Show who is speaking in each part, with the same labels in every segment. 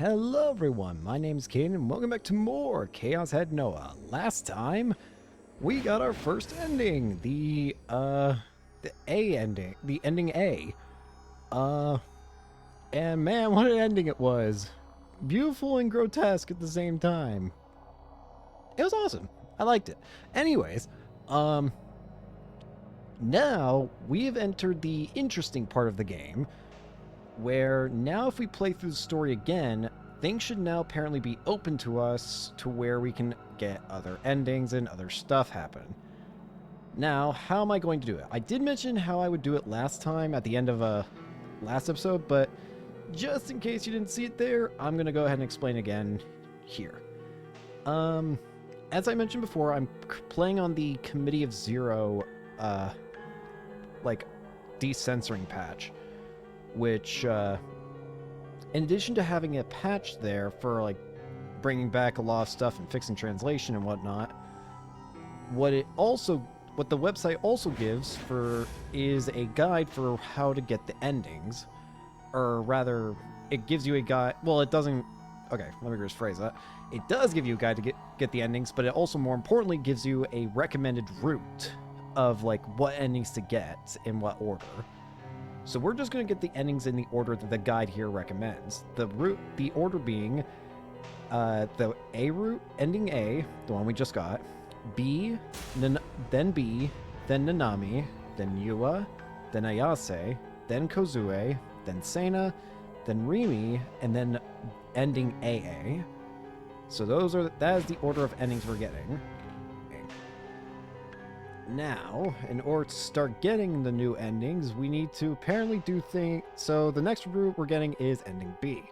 Speaker 1: Hello everyone, my name is Caden and welcome back to more Chaos Head Noah. Last time, we got our first ending, the A ending, the ending A. And man, what an ending it was. Beautiful and grotesque at the same time. It was awesome. I liked it. Anyways, now we've entered the interesting part of the game, where now if we play through the story again, things should now apparently be open to us to where we can get other endings and other stuff happen. Now, how am I going to do it? I did mention how I would do it last time at the end of a last episode, but just in case you didn't see it there, I'm going to go ahead and explain again here. As I mentioned before, I'm playing on the Committee of Zero, decensoring patch, which, in addition to having a patch there for, bringing back a lot of stuff and fixing translation and whatnot, what the website also gives is a guide for how to get the endings. Or rather, it gives you a guide, well, it doesn't, okay, let me rephrase that. It does give you a guide to get the endings, but it also, more importantly, gives you a recommended route of, what endings to get in what order. So we're just going to get the endings in the order that the guide here recommends. The order being the A route, ending A, the one we just got, B, then B, then Nanami, then Yua, then Ayase, then Kozue, then Sena, then Rimi, and then ending AA. So that is the order of endings we're getting. Now, in order to start getting the new endings, we need to apparently do things. So the next route we're getting is ending B.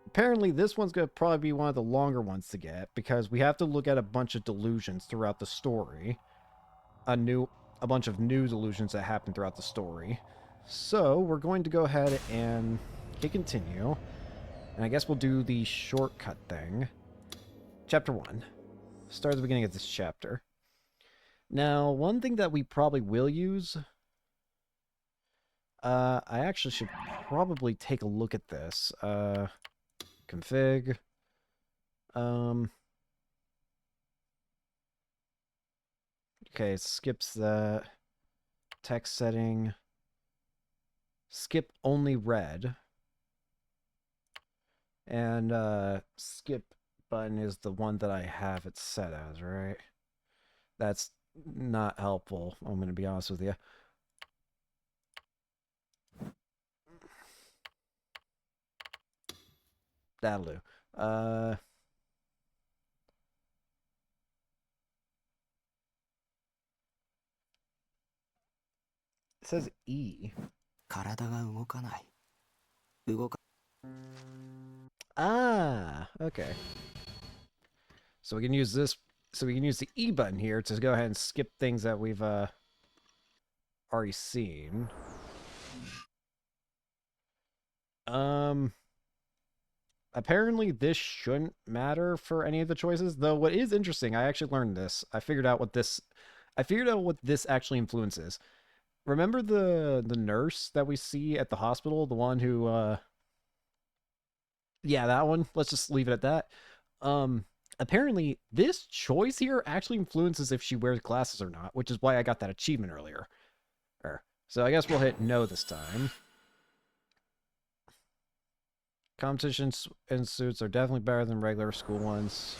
Speaker 1: Apparently, this one's going to probably be one of the longer ones to get because we have to look at a bunch of delusions throughout the story. A bunch of new delusions that happen throughout the story. So we're going to go ahead and hit continue. And I guess we'll do the shortcut thing. Chapter 1. Start at the beginning of this chapter. Now, one thing that we probably will use, I actually should probably take a look at this. Config. Okay, it skips that. Text setting. Skip only red. And skip button is the one that I have it set as, right? That's not helpful, I'm going to be honest with you. That'll do. It says E. Ah, okay. So we can use this. So we can use the E button here to go ahead and skip things that we've already seen. Apparently this shouldn't matter for any of the choices, though what is interesting, I actually learned this. I figured out what this actually influences. Remember the nurse that we see at the hospital, the one who yeah, that one. Let's just leave it at that. Apparently this choice here actually influences if she wears glasses or not, which is why I got that achievement earlier. So I guess we'll hit no this time. Competitions and suits are definitely better than regular school ones.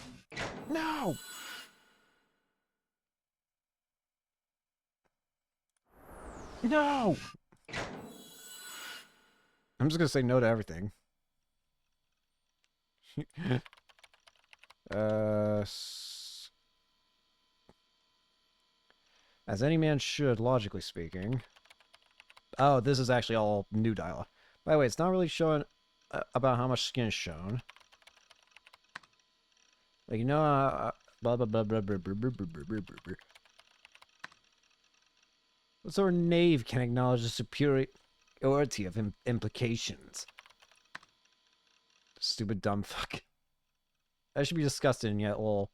Speaker 1: No! No! I'm just gonna say no to everything. As any man should, logically speaking. Oh, this is actually all new dialogue. By the way, it's not really showing about how much skin is shown. Like, you know, blah, blah, blah, blah, blah, blah, blah, blah, blah, blah, blah. What sort of knave can acknowledge the superiority of implications? Stupid dumb fuck. That should be disgusting, yet lol.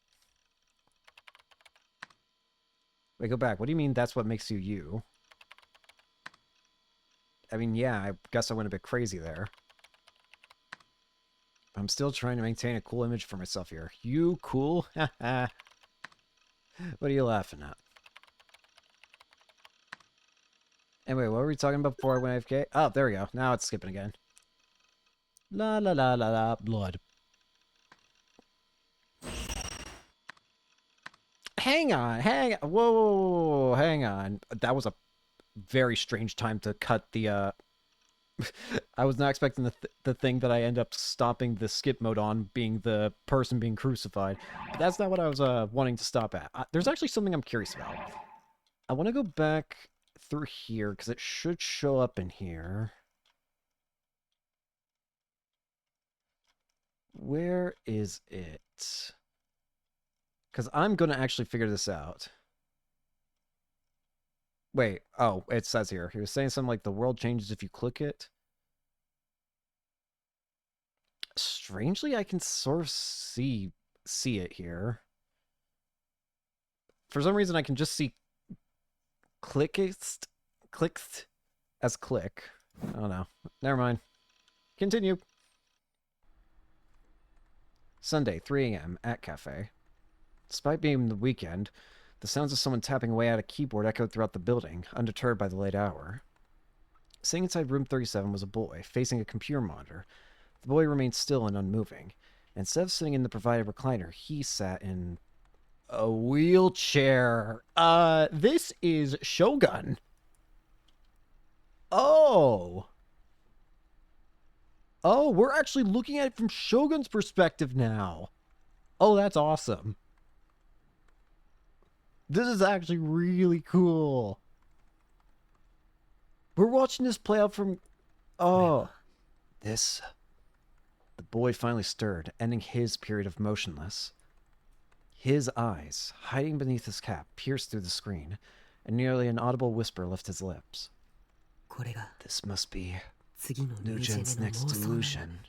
Speaker 1: Wait, go back. What do you mean that's what makes you you? I mean, yeah, I guess I went a bit crazy there. I'm still trying to maintain a cool image for myself here. You cool? What are you laughing at? Anyway, what were we talking about before I went AFK? Oh, there we go. Now it's skipping again. La la la la la, blood. Hang on, whoa, whoa, whoa, hang on. That was a very strange time to cut the, I was not expecting the thing that I end up stopping the skip mode on being the person being crucified. But that's not what I was, wanting to stop at. There's actually something I'm curious about. I want to go back through here, because it should show up in here. Where is it? Because I'm going to actually figure this out. Wait, oh, it says here. He was saying something like the world changes if you click it. Strangely, I can sort of see it here. For some reason, I can just see clicked as click. I don't know. Never mind. Continue. Sunday, 3 a.m. at cafe. Despite being the weekend, the sounds of someone tapping away at a keyboard echoed throughout the building, undeterred by the late hour. Sitting inside room 37 was a boy, facing a computer monitor. The boy remained still and unmoving. Instead of sitting in the provided recliner, he sat in a wheelchair. This is Shogun. Oh. Oh, we're actually looking at it from Shogun's perspective now. Oh, that's awesome. This is actually really cool. We're watching this play out from... Oh. This... The boy finally stirred, ending his period of motionless. His eyes, hiding beneath his cap, pierced through the screen, and nearly an audible whisper left his lips. This must be Nugent's next delusion.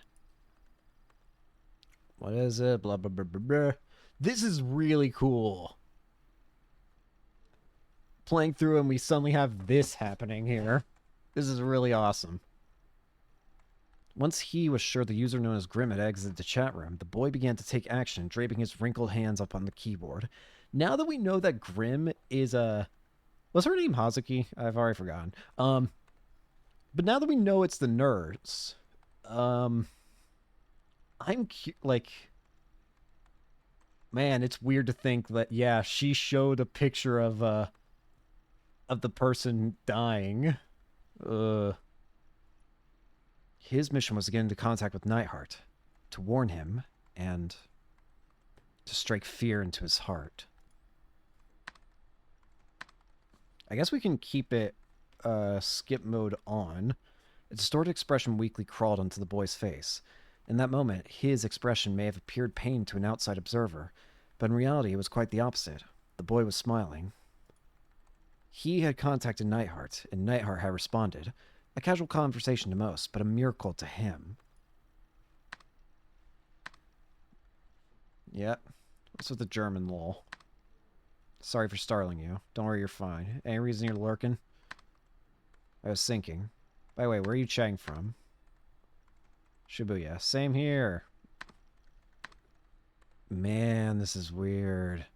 Speaker 1: What is it? Blah, blah, blah, blah, blah. This is really cool. Playing through and we suddenly have this happening here. This is really awesome. Once he was sure the user known as Grim had exited the chat room, the boy began to take action, draping his wrinkled hands up on the keyboard. Now that we know that Grim is a... Was her name Hazuki? I've already forgotten. But now that we know it's the nurse, I'm like... Man, it's weird to think that, yeah, she showed a picture of the person dying. His mission was to get into contact with Neidhart, to warn him, and to strike fear into his heart. I guess we can keep it skip mode on. A distorted expression weakly crawled onto the boy's face. In that moment, his expression may have appeared pained to an outside observer, but in reality it was quite the opposite. The boy was smiling. He had contacted Neidhart, and Neidhart had responded. A casual conversation to most, but a miracle to him. Yep. What's with the German lol? Sorry for startling you. Don't worry, you're fine. Any reason you're lurking? I was thinking. By the way, where are you chatting from? Shibuya. Same here. Man, this is weird.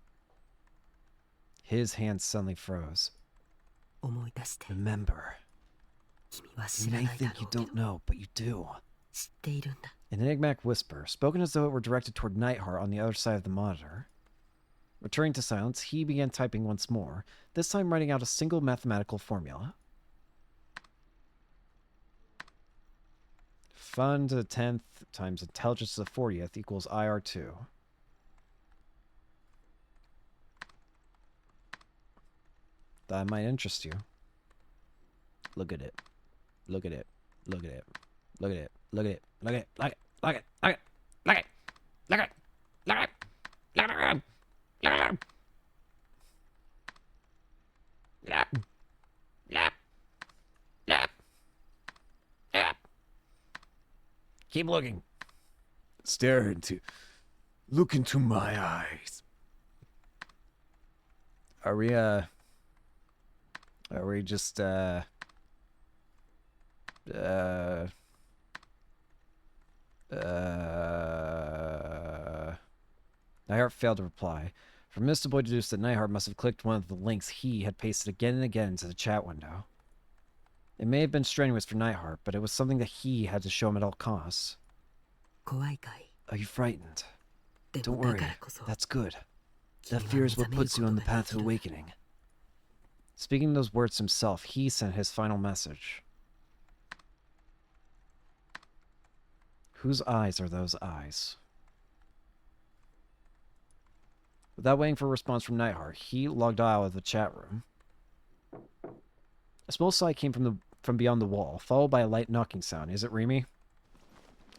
Speaker 1: His hand suddenly froze. Remember. You may think you don't know, but you do. An enigmatic whisper, spoken as though it were directed toward Neidhart on the other side of the monitor. Returning to silence, he began typing once more, this time writing out a single mathematical formula. Fun to the 10th times intelligence to the 40th equals IR2. That might interest you. Look at it. Look at it. Look at it. Look at it. Look at it. Look at it. Look at it. Look at it. Look at it. Look at it. Look at it. Look at it. Look at it. Look at it. Yeah. Yeah. Yeah. Yeah. Keep looking. Look into my eyes. Are we just Nightheart failed to reply. From this, the boy deduced that Nightheart must have clicked one of the links he had pasted again and again into the chat window. It may have been strenuous for Nightheart, but it was something that he had to show him at all costs. Are you frightened? Don't worry, that's good. That fear is what puts you on the path to awakening. Speaking those words himself, he sent his final message. Whose eyes are those eyes? Without waiting for a response from Nightheart, he logged out of the chat room. A small sigh came from beyond the wall, followed by a light knocking sound. Is it Remy?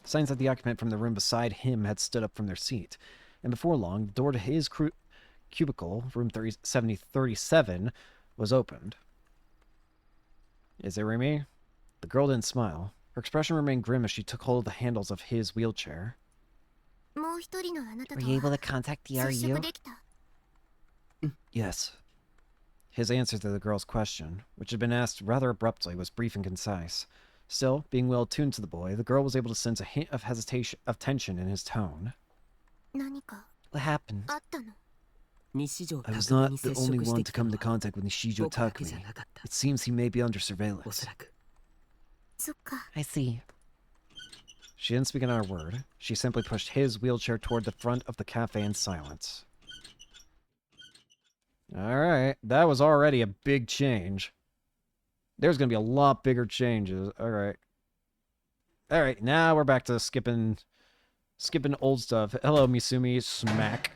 Speaker 1: Signs that the occupant from the room beside him had stood up from their seat, and before long, the door to his cubicle, room 7037, was opened. Is it Remy? The girl didn't smile. Her expression remained grim as she took hold of the handles of his wheelchair.
Speaker 2: Were you able to contact the RU?
Speaker 1: Yes. His answer to the girl's question, which had been asked rather abruptly, was brief and concise. Still, being well attuned to the boy, the girl was able to sense a hint of hesitation, of tension in his tone.
Speaker 2: What happened?
Speaker 1: I was not the only one to come into contact with Nishijo Takumi. It seems he may be under surveillance.
Speaker 2: I see.
Speaker 1: She didn't speak another word. She simply pushed his wheelchair toward the front of the cafe in silence. Alright, that was already a big change. There's gonna be a lot bigger changes. Alright. Alright, now we're back to skipping old stuff. Hello, Misumi. Smack.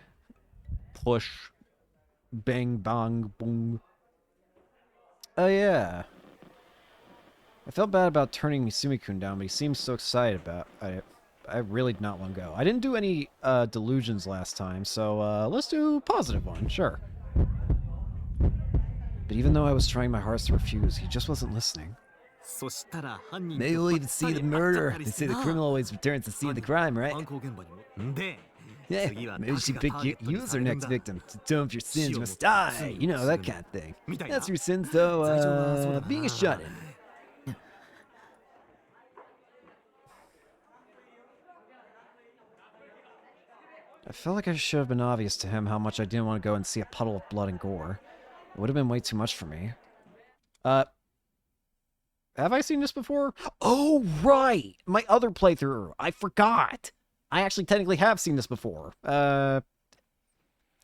Speaker 1: Push. Bang, bang, boom. Oh, yeah. I felt bad about turning Misumi-kun down, but he seems so excited about it. I really did not want to go. I didn't do any delusions last time, so let's do a positive one, sure. But even though I was trying my hardest to refuse, he just wasn't listening. Maybe we'll even see the murder. They say the criminal always returns to see the crime, right? Yeah, maybe we should pick you as our next victim. To atone for your sins, you must die. You know, that kind of thing. That's your sins, though, being a shut-in. I felt like I should have been obvious to him how much I didn't want to go and see a puddle of blood and gore. It would have been way too much for me. Have I seen this before? Oh, right! My other playthrough! I forgot! I actually technically have seen this before.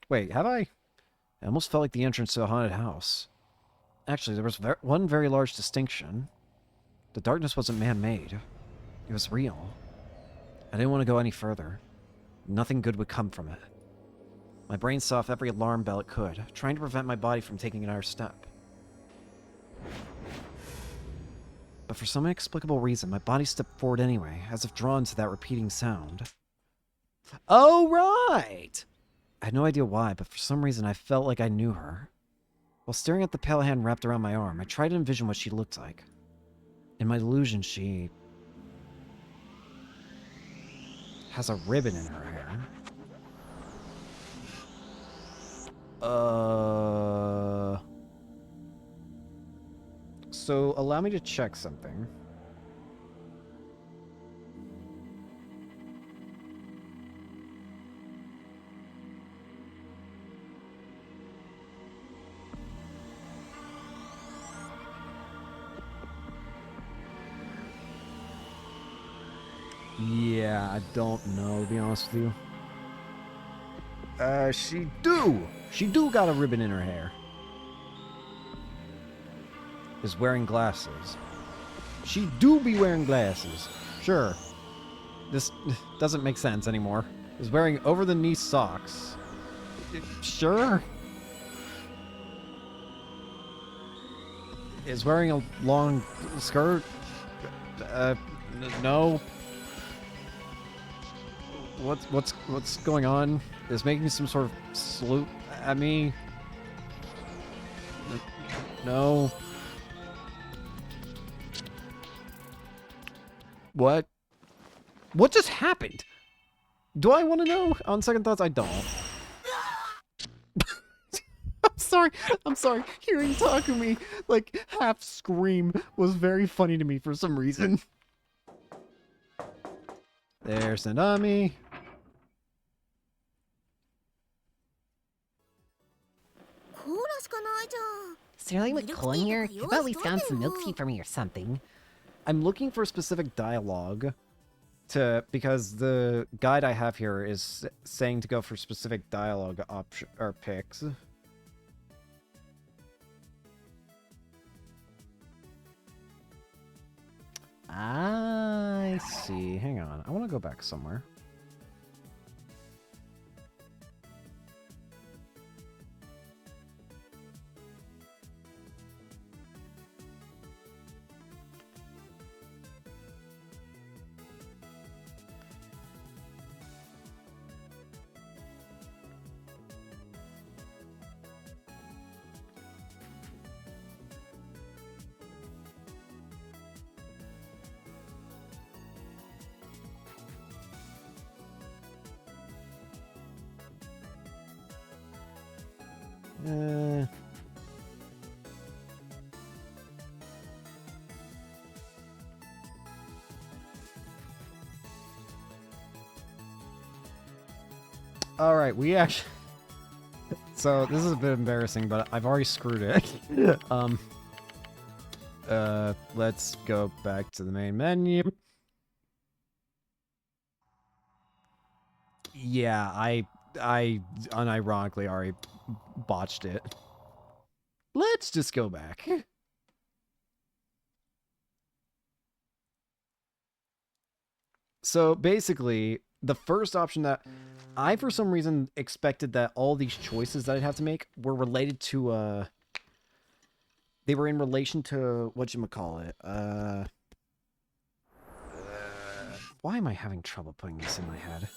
Speaker 1: Wait, have I? It almost felt like the entrance to a haunted house. Actually, there was one very large distinction. The darkness wasn't man-made. It was real. I didn't want to go any further. Nothing good would come from it. My brain saw off every alarm bell it could, trying to prevent my body from taking another step. But for some inexplicable reason, my body stepped forward anyway, as if drawn to that repeating sound. Oh, right! I had no idea why, but for some reason I felt like I knew her. While staring at the pale hand wrapped around my arm, I tried to envision what she looked like. In my delusion, she has a ribbon in her hair. So, allow me to check something. Yeah, I don't know, to be honest with you. She do got a ribbon in her hair. Is wearing glasses. She do be wearing glasses. Sure. This doesn't make sense anymore. Is wearing over-the-knee socks. Sure. Is wearing a long skirt. No. What's going on? Is making some sort of salute at me? No. What? What just happened? Do I want to know? On second thoughts, I don't. I'm sorry. Hearing Takumi, like, half scream was very funny to me for some reason. There's Nanami.
Speaker 2: Is there like coal in here? You've at least gotten some milk tea for me or something.
Speaker 1: I'm looking for specific dialogue because the guide I have here is saying to go for specific dialogue option or picks. I see. Hang on. I want to go back somewhere. All right, we actually. So this is a bit embarrassing, but I've already screwed it. Let's go back to the main menu. Yeah, I unironically already botched it. Let's just go back. So basically, the first option that I, for some reason, expected that all these choices that I'd have to make were related to, they were in relation to, whatchamacallit, why am I having trouble putting this in my head?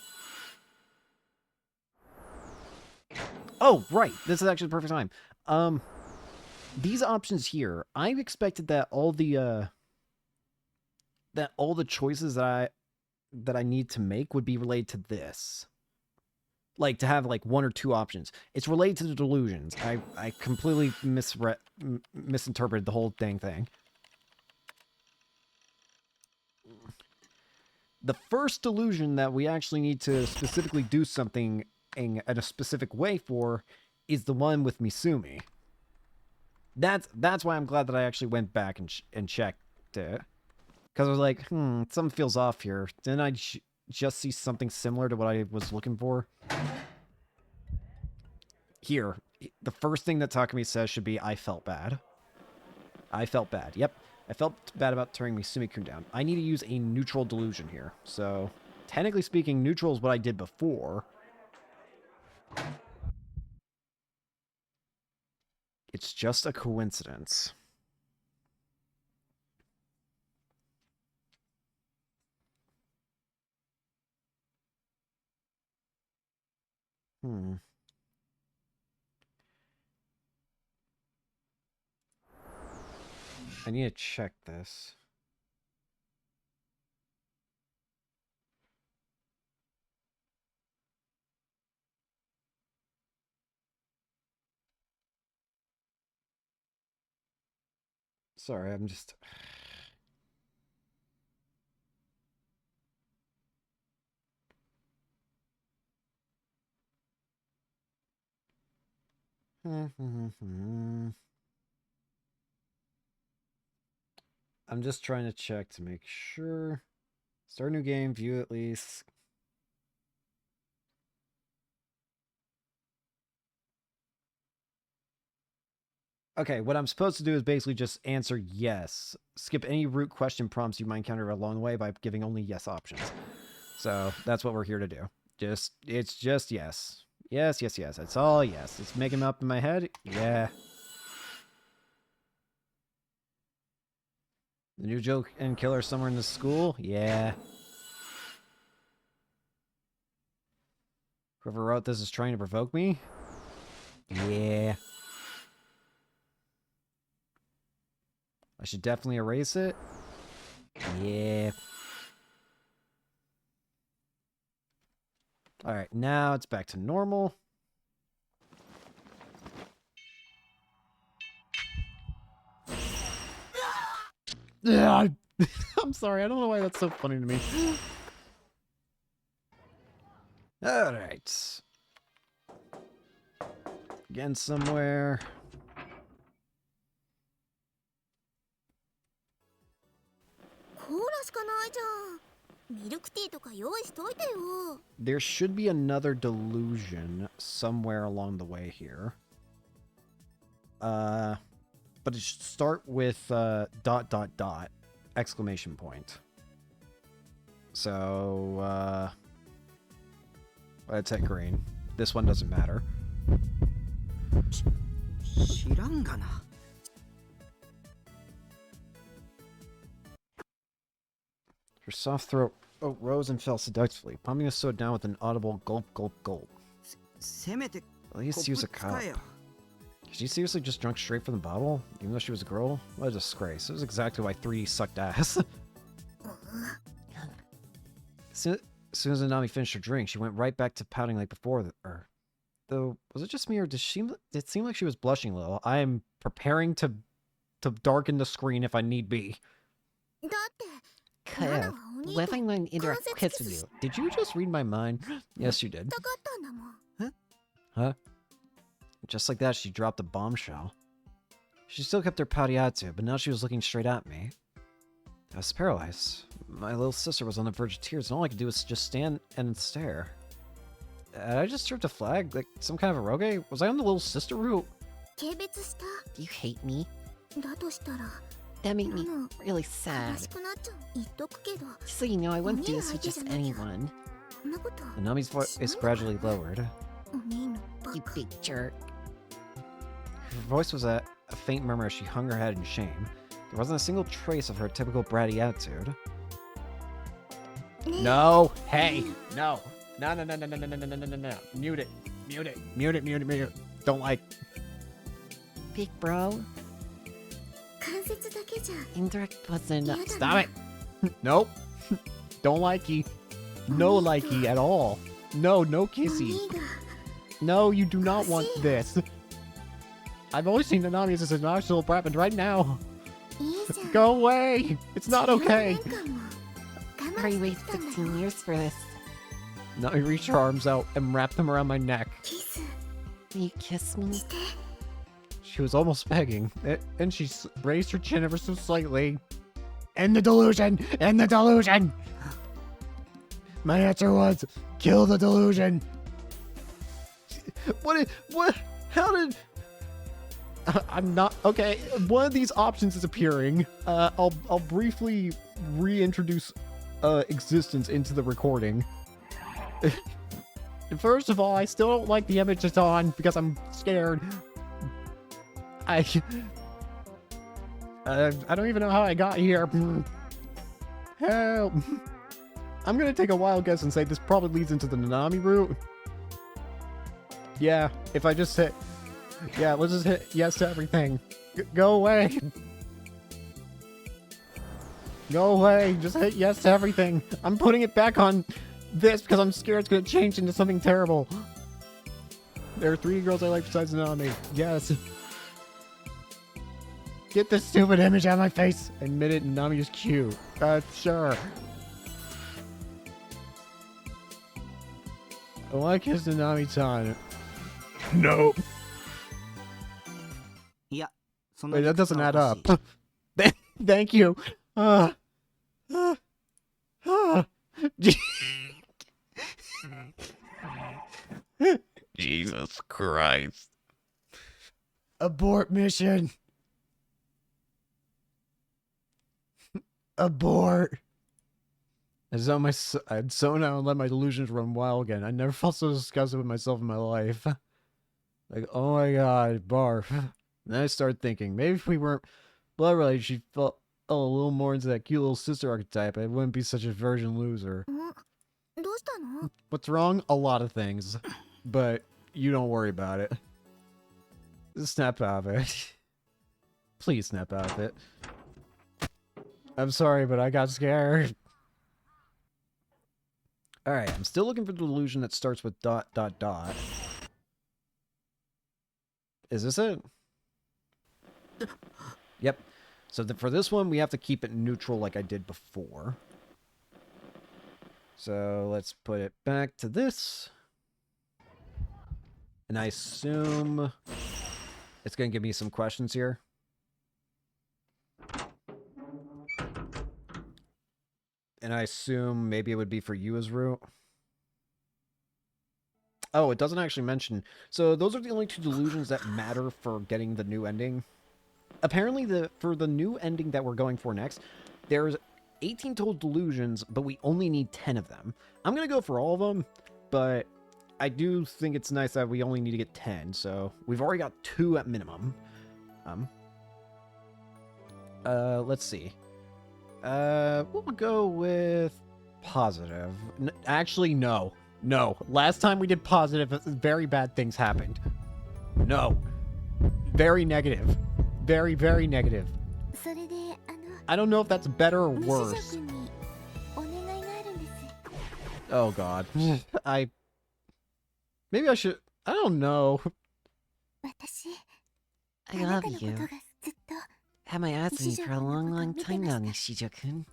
Speaker 1: Oh, right, this is actually the perfect time. These options here, I expected that all the choices that I need to make would be related to this. Like, to have, like, one or two options. It's related to the delusions. I completely misinterpreted the whole dang thing. The first delusion that we actually need to specifically do something in a specific way for is the one with Misumi. That's why I'm glad that I actually went back and checked it. Because I was like, something feels off here. Didn't I just see something similar to what I was looking for? Here, the first thing that Takumi says should be, I felt bad. I felt bad. Yep. I felt bad about turning Misumi-kun down. I need to use a neutral delusion here. So, technically speaking, neutral is what I did before. It's just a coincidence. I need to check this. Sorry, I'm just... I'm just trying to check to make sure. Start a new game, view at least. Okay, what I'm supposed to do is basically just answer yes. Skip any root question prompts you might encounter along the way by giving only yes options. So that's what we're here to do. It's just yes. Yes, yes, yes. It's all yes. It's making them up in my head. Yeah. The new joke and killer somewhere in the school? Yeah. Whoever wrote this is trying to provoke me? Yeah. I should definitely erase it? Yeah. Alright, now it's back to normal. Yeah, I'm sorry, I don't know why that's so funny to me. Alright. Again somewhere. There should be another delusion somewhere along the way here. But it should start with dot dot dot exclamation point. So let's hit green. This one doesn't matter. Her soft throat rose and fell seductively, pumping the soda down with an audible gulp, gulp, gulp. At least use a cup. She seriously just drunk straight from the bottle? Even though she was a girl? What a disgrace. It was exactly why 3D sucked ass. As soon as Nanami finished her drink, she went right back to pouting like before. Though, was it just me, or did it seem like she was blushing a little? I am preparing to darken the screen if I need be. Kaya, what if I want to interact with you? Did you just read my mind? Yes, you did. Huh? Just like that, she dropped a bombshell. She still kept her pouty attitude, but now she was looking straight at me. I was paralyzed. My little sister was on the verge of tears, and all I could do was just stand and stare. Had I just served a flag? Like some kind of eroge? Was I on the little sister route? Do you hate me? That made me really sad. Just so you know, I wouldn't do this with just anyone. Nanami's voice gradually lowered. You big jerk. Her voice was a faint murmur as she hung her head in shame. There wasn't a single trace of her typical bratty attitude. No! Hey! No! No. Mute it. Mute it. Don't like. Big bro. Indirect wasn't enough. Stop it! Nope. Don't likey. No likey at all. No kissy. No, you do not want this. I've always seen Nanami as a nice little brat, but right now... Go away! It's not okay! I waited 15 years for this. Nami reached her arms out and wrapped them around my neck. Will you kiss me? She was almost begging, and she raised her chin ever so slightly. End the delusion! End the delusion! My answer was, kill the delusion! How did... I'm not... Okay, one of these options is appearing. I'll briefly reintroduce existence into the recording. First of all, I still don't like the image it's on because I'm scared. I don't even know how I got here. Help. I'm gonna take a wild guess and say this probably leads into the Nanami route. Yeah, if I just hit... Yeah, let's just hit yes to everything. Go away. Go away. Just hit yes to everything. I'm putting it back on this because I'm scared it's going to change into something terrible. There are 3 girls I like besides Nanami. Yes. Get this stupid image out of my face. Admit it, Nanami is cute. Sure. I want to kiss Nanami-chan. No. Wait, that doesn't add up. Thank you. Jesus Christ. Abort mission. Abort. I'd zone out and let my delusions run wild again. I never felt so disgusted with myself in my life. Like, oh my god, barf. Then I started thinking, maybe if we weren't blood related, she felt a little more into that cute little sister archetype. I wouldn't be such a virgin loser. What's wrong? A lot of things. But you don't worry about it. Snap out of it. Please snap out of it. I'm sorry, but I got scared. Alright, I'm still looking for the delusion that starts with ... Is this it? Yep. So for this one, we have to keep it neutral like I did before. So let's put it back to this. And I assume it's going to give me some questions here. And I assume maybe it would be for you as root. Oh, it doesn't actually mention. So those are the only two delusions that matter for getting the new ending. Apparently, for the new ending that we're going for next, there's 18 total delusions, but we only need 10 of them. I'm going to go for all of them, but I do think it's nice that we only need to get 10, so we've already got 2 at minimum. Let's see. We'll go with positive. Actually, no. No. Last time we did positive, very bad things happened. No. Very negative. Very, very negative. I don't know if that's better or worse. Oh, God. Maybe I should... I don't know.
Speaker 2: I love you. Had my eyes on you for a long, long time now, Nishijo-kun.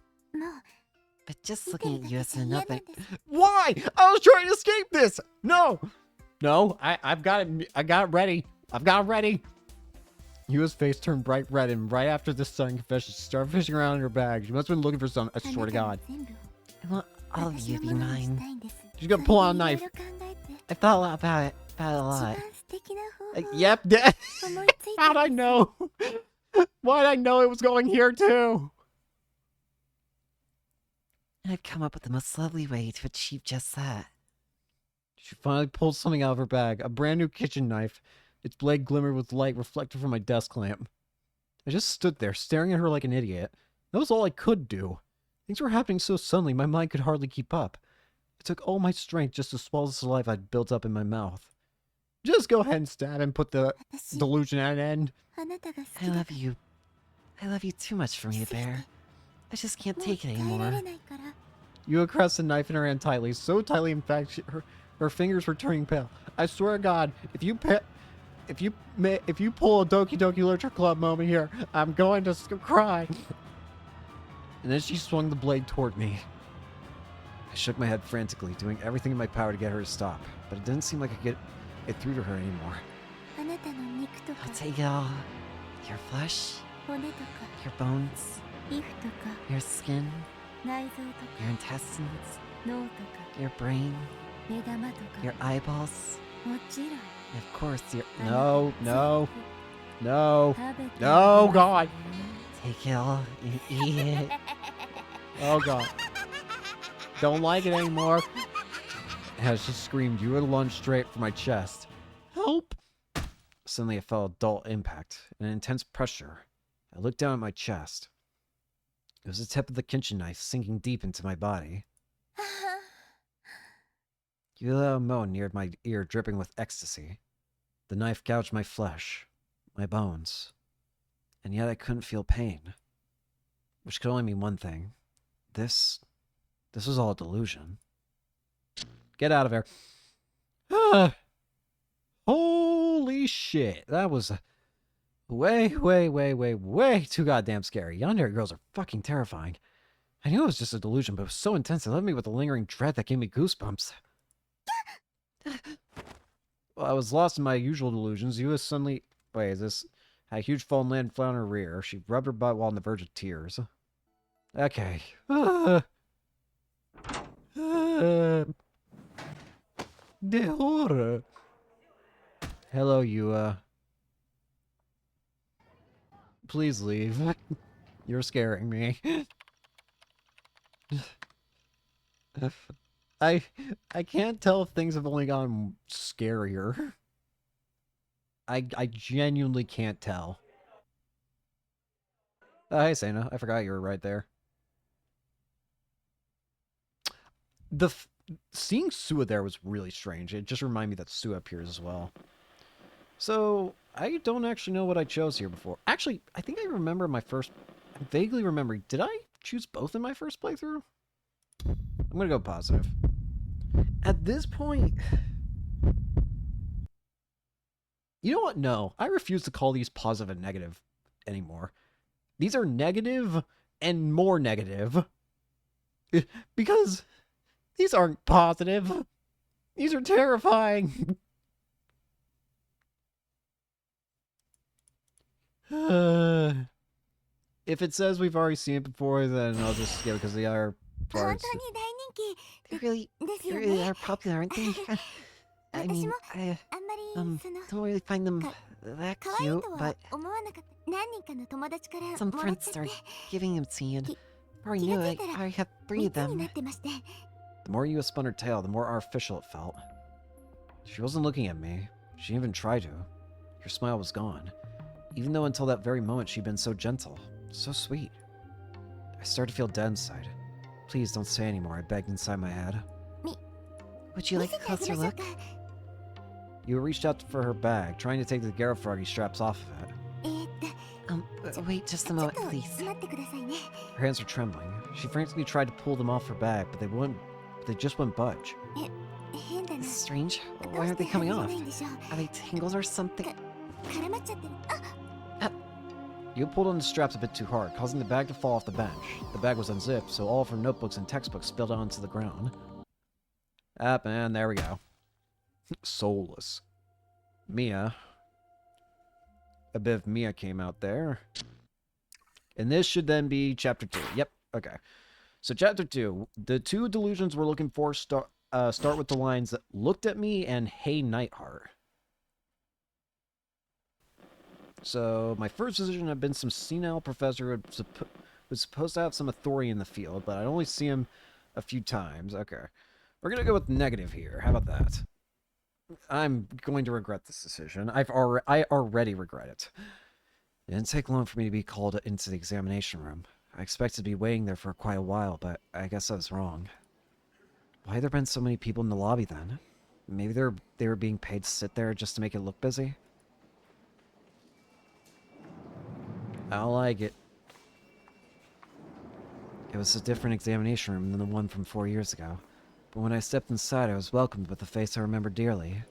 Speaker 2: But just looking at you is another...
Speaker 1: Why? I was trying to escape this! No! No, I've got it. I got it ready. I've got it ready. Yua's face turned bright red, and right after this sudden confession, she started fishing around in her bag. She must have been looking for some. I swear to God.
Speaker 2: I want all of you to be mine.
Speaker 1: She's gonna pull out a knife.
Speaker 2: I thought a lot about it. About it a lot.
Speaker 1: Yep. How'd I know? Why'd I know it was going here too?
Speaker 2: I've come up with the most lovely way to achieve just that.
Speaker 1: She finally pulled something out of her bag. A brand new kitchen knife. Its blade glimmered with light reflected from my desk lamp. I just stood there, staring at her like an idiot. That was all I could do. Things were happening so suddenly, my mind could hardly keep up. It took all my strength just to swallow the saliva I'd built up in my mouth. Just go ahead and stab and put the delusion at an end.
Speaker 2: I love you. I love you too much for me to bear. I just can't take it anymore.
Speaker 1: Yua pressed the knife in her hand tightly, so tightly in fact her fingers were turning pale. I swear to God, if you pull a Doki Doki Literature Club moment here, I'm going to cry. And then she swung the blade toward me. I shook my head frantically, doing everything in my power to get her to stop, but it didn't seem like I could get it through to her anymore.
Speaker 2: I'll take it all. Your flesh, your bones, your skin, your intestines, your brain, your eyeballs, and of course your...
Speaker 1: No, God.
Speaker 2: Take it all and eat it.
Speaker 1: Oh, God. Don't like it anymore. As she screamed, you would lunge straight for my chest. Help! Suddenly I felt a dull impact, an intense pressure. I looked down at my chest. It was the tip of the kitchen knife sinking deep into my body. You let a moan near my ear, dripping with ecstasy. The knife gouged my flesh, my bones, and yet I couldn't feel pain. Which could only mean one thing. This was all a delusion. Get out of here. Holy shit. That was way too goddamn scary. Yandere girls are fucking terrifying. I knew it was just a delusion, but it was so intense it left me with a lingering dread that gave me goosebumps. Well, I was lost in my usual delusions. Yua suddenly... Wait, is this... Had a huge fall and landed flat on her rear. She rubbed her butt while on the verge of tears. Okay. De horror. Hello, Yua. Please leave. You're scaring me. I can't tell if things have only gotten scarier. I genuinely can't tell. Hey, Sana. I forgot you were right there. Seeing Sua there was really strange. It just reminded me that Sua appears as well. So, I don't actually know what I chose here before. Actually, I think I remember my first... I'm vaguely remembering. Did I choose both in my first playthrough? I'm gonna go positive. At this point... You know what? No. I refuse to call these positive and negative anymore. These are negative and more negative. Because these aren't positive. These are terrifying. If it says we've already seen it before, then I'll just skip it because they are parts.
Speaker 2: They really are popular, aren't they? I mean, I don't really find them that cute, but some friends started giving them to me, and before I knew it, I had 3 of them.
Speaker 1: The more you spun her tail, the more artificial it felt. She wasn't looking at me. She didn't even tried to. Her smile was gone. Even though until that very moment she'd been so gentle, so sweet. I started to feel dead inside. Please don't say anymore, I begged inside my head.
Speaker 2: Would you like a closer look?
Speaker 1: You reached out for her bag, trying to take the Garo Froggy straps off of it.
Speaker 2: Wait just a moment, please.
Speaker 1: Her hands were trembling. She frantically tried to pull them off her bag, but they just wouldn't budge.
Speaker 2: It's strange. Why aren't they coming off? Are they tangled or something?
Speaker 1: You pulled on the straps a bit too hard, causing the bag to fall off the bench. The bag was unzipped, so all of her notebooks and textbooks spilled onto the ground. And there we go. Soulless. Mia. A bit of Mia came out there. And this should then be Chapter 2. Yep, okay. So Chapter 2. The 2 delusions we're looking for start with the lines that looked at me and hey Nightheart. So my first decision had been some senile professor who was supposed to have some authority in the field, but I'd only see him a few times. Okay. We're going to go with negative here. How about that? I'm going to regret this decision. I already regret it. It didn't take long for me to be called into the examination room. I expected to be waiting there for quite a while, but I guess I was wrong. Why had there been so many people in the lobby then? Maybe they were being paid to sit there just to make it look busy? I don't like it. It was a different examination room than the one from 4 years ago. But when I stepped inside, I was welcomed with a face I remember dearly.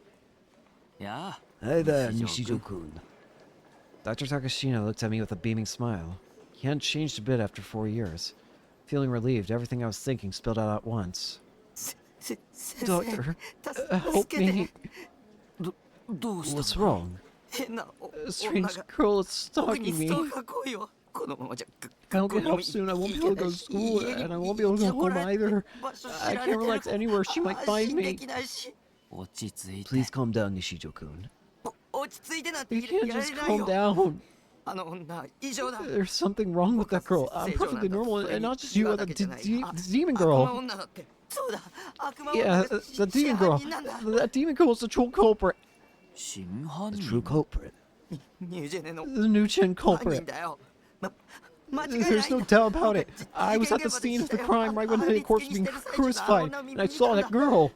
Speaker 3: Yeah?
Speaker 1: Hey there, Nishijo-kun. Dr. Takashina looked at me with a beaming smile. He hadn't changed a bit after 4 years. Feeling relieved, everything I was thinking spilled out at once. Doctor, help me. What's wrong? A strange girl is stalking me. If I don't get help soon, I won't be able to go to school, and I won't be able to go home either. I can't relax anywhere, she might find me. Please calm down, Nishijo-kun. You can't just calm down. There's something wrong with that girl. I'm perfectly normal, and not just you, the demon girl. Yeah, the demon girl. That demon girl is the true culprit. The true culprit. The new gen culprit. There's no doubt about it. I was at the scene of the crime right when the corpse was being crucified, and I saw that girl.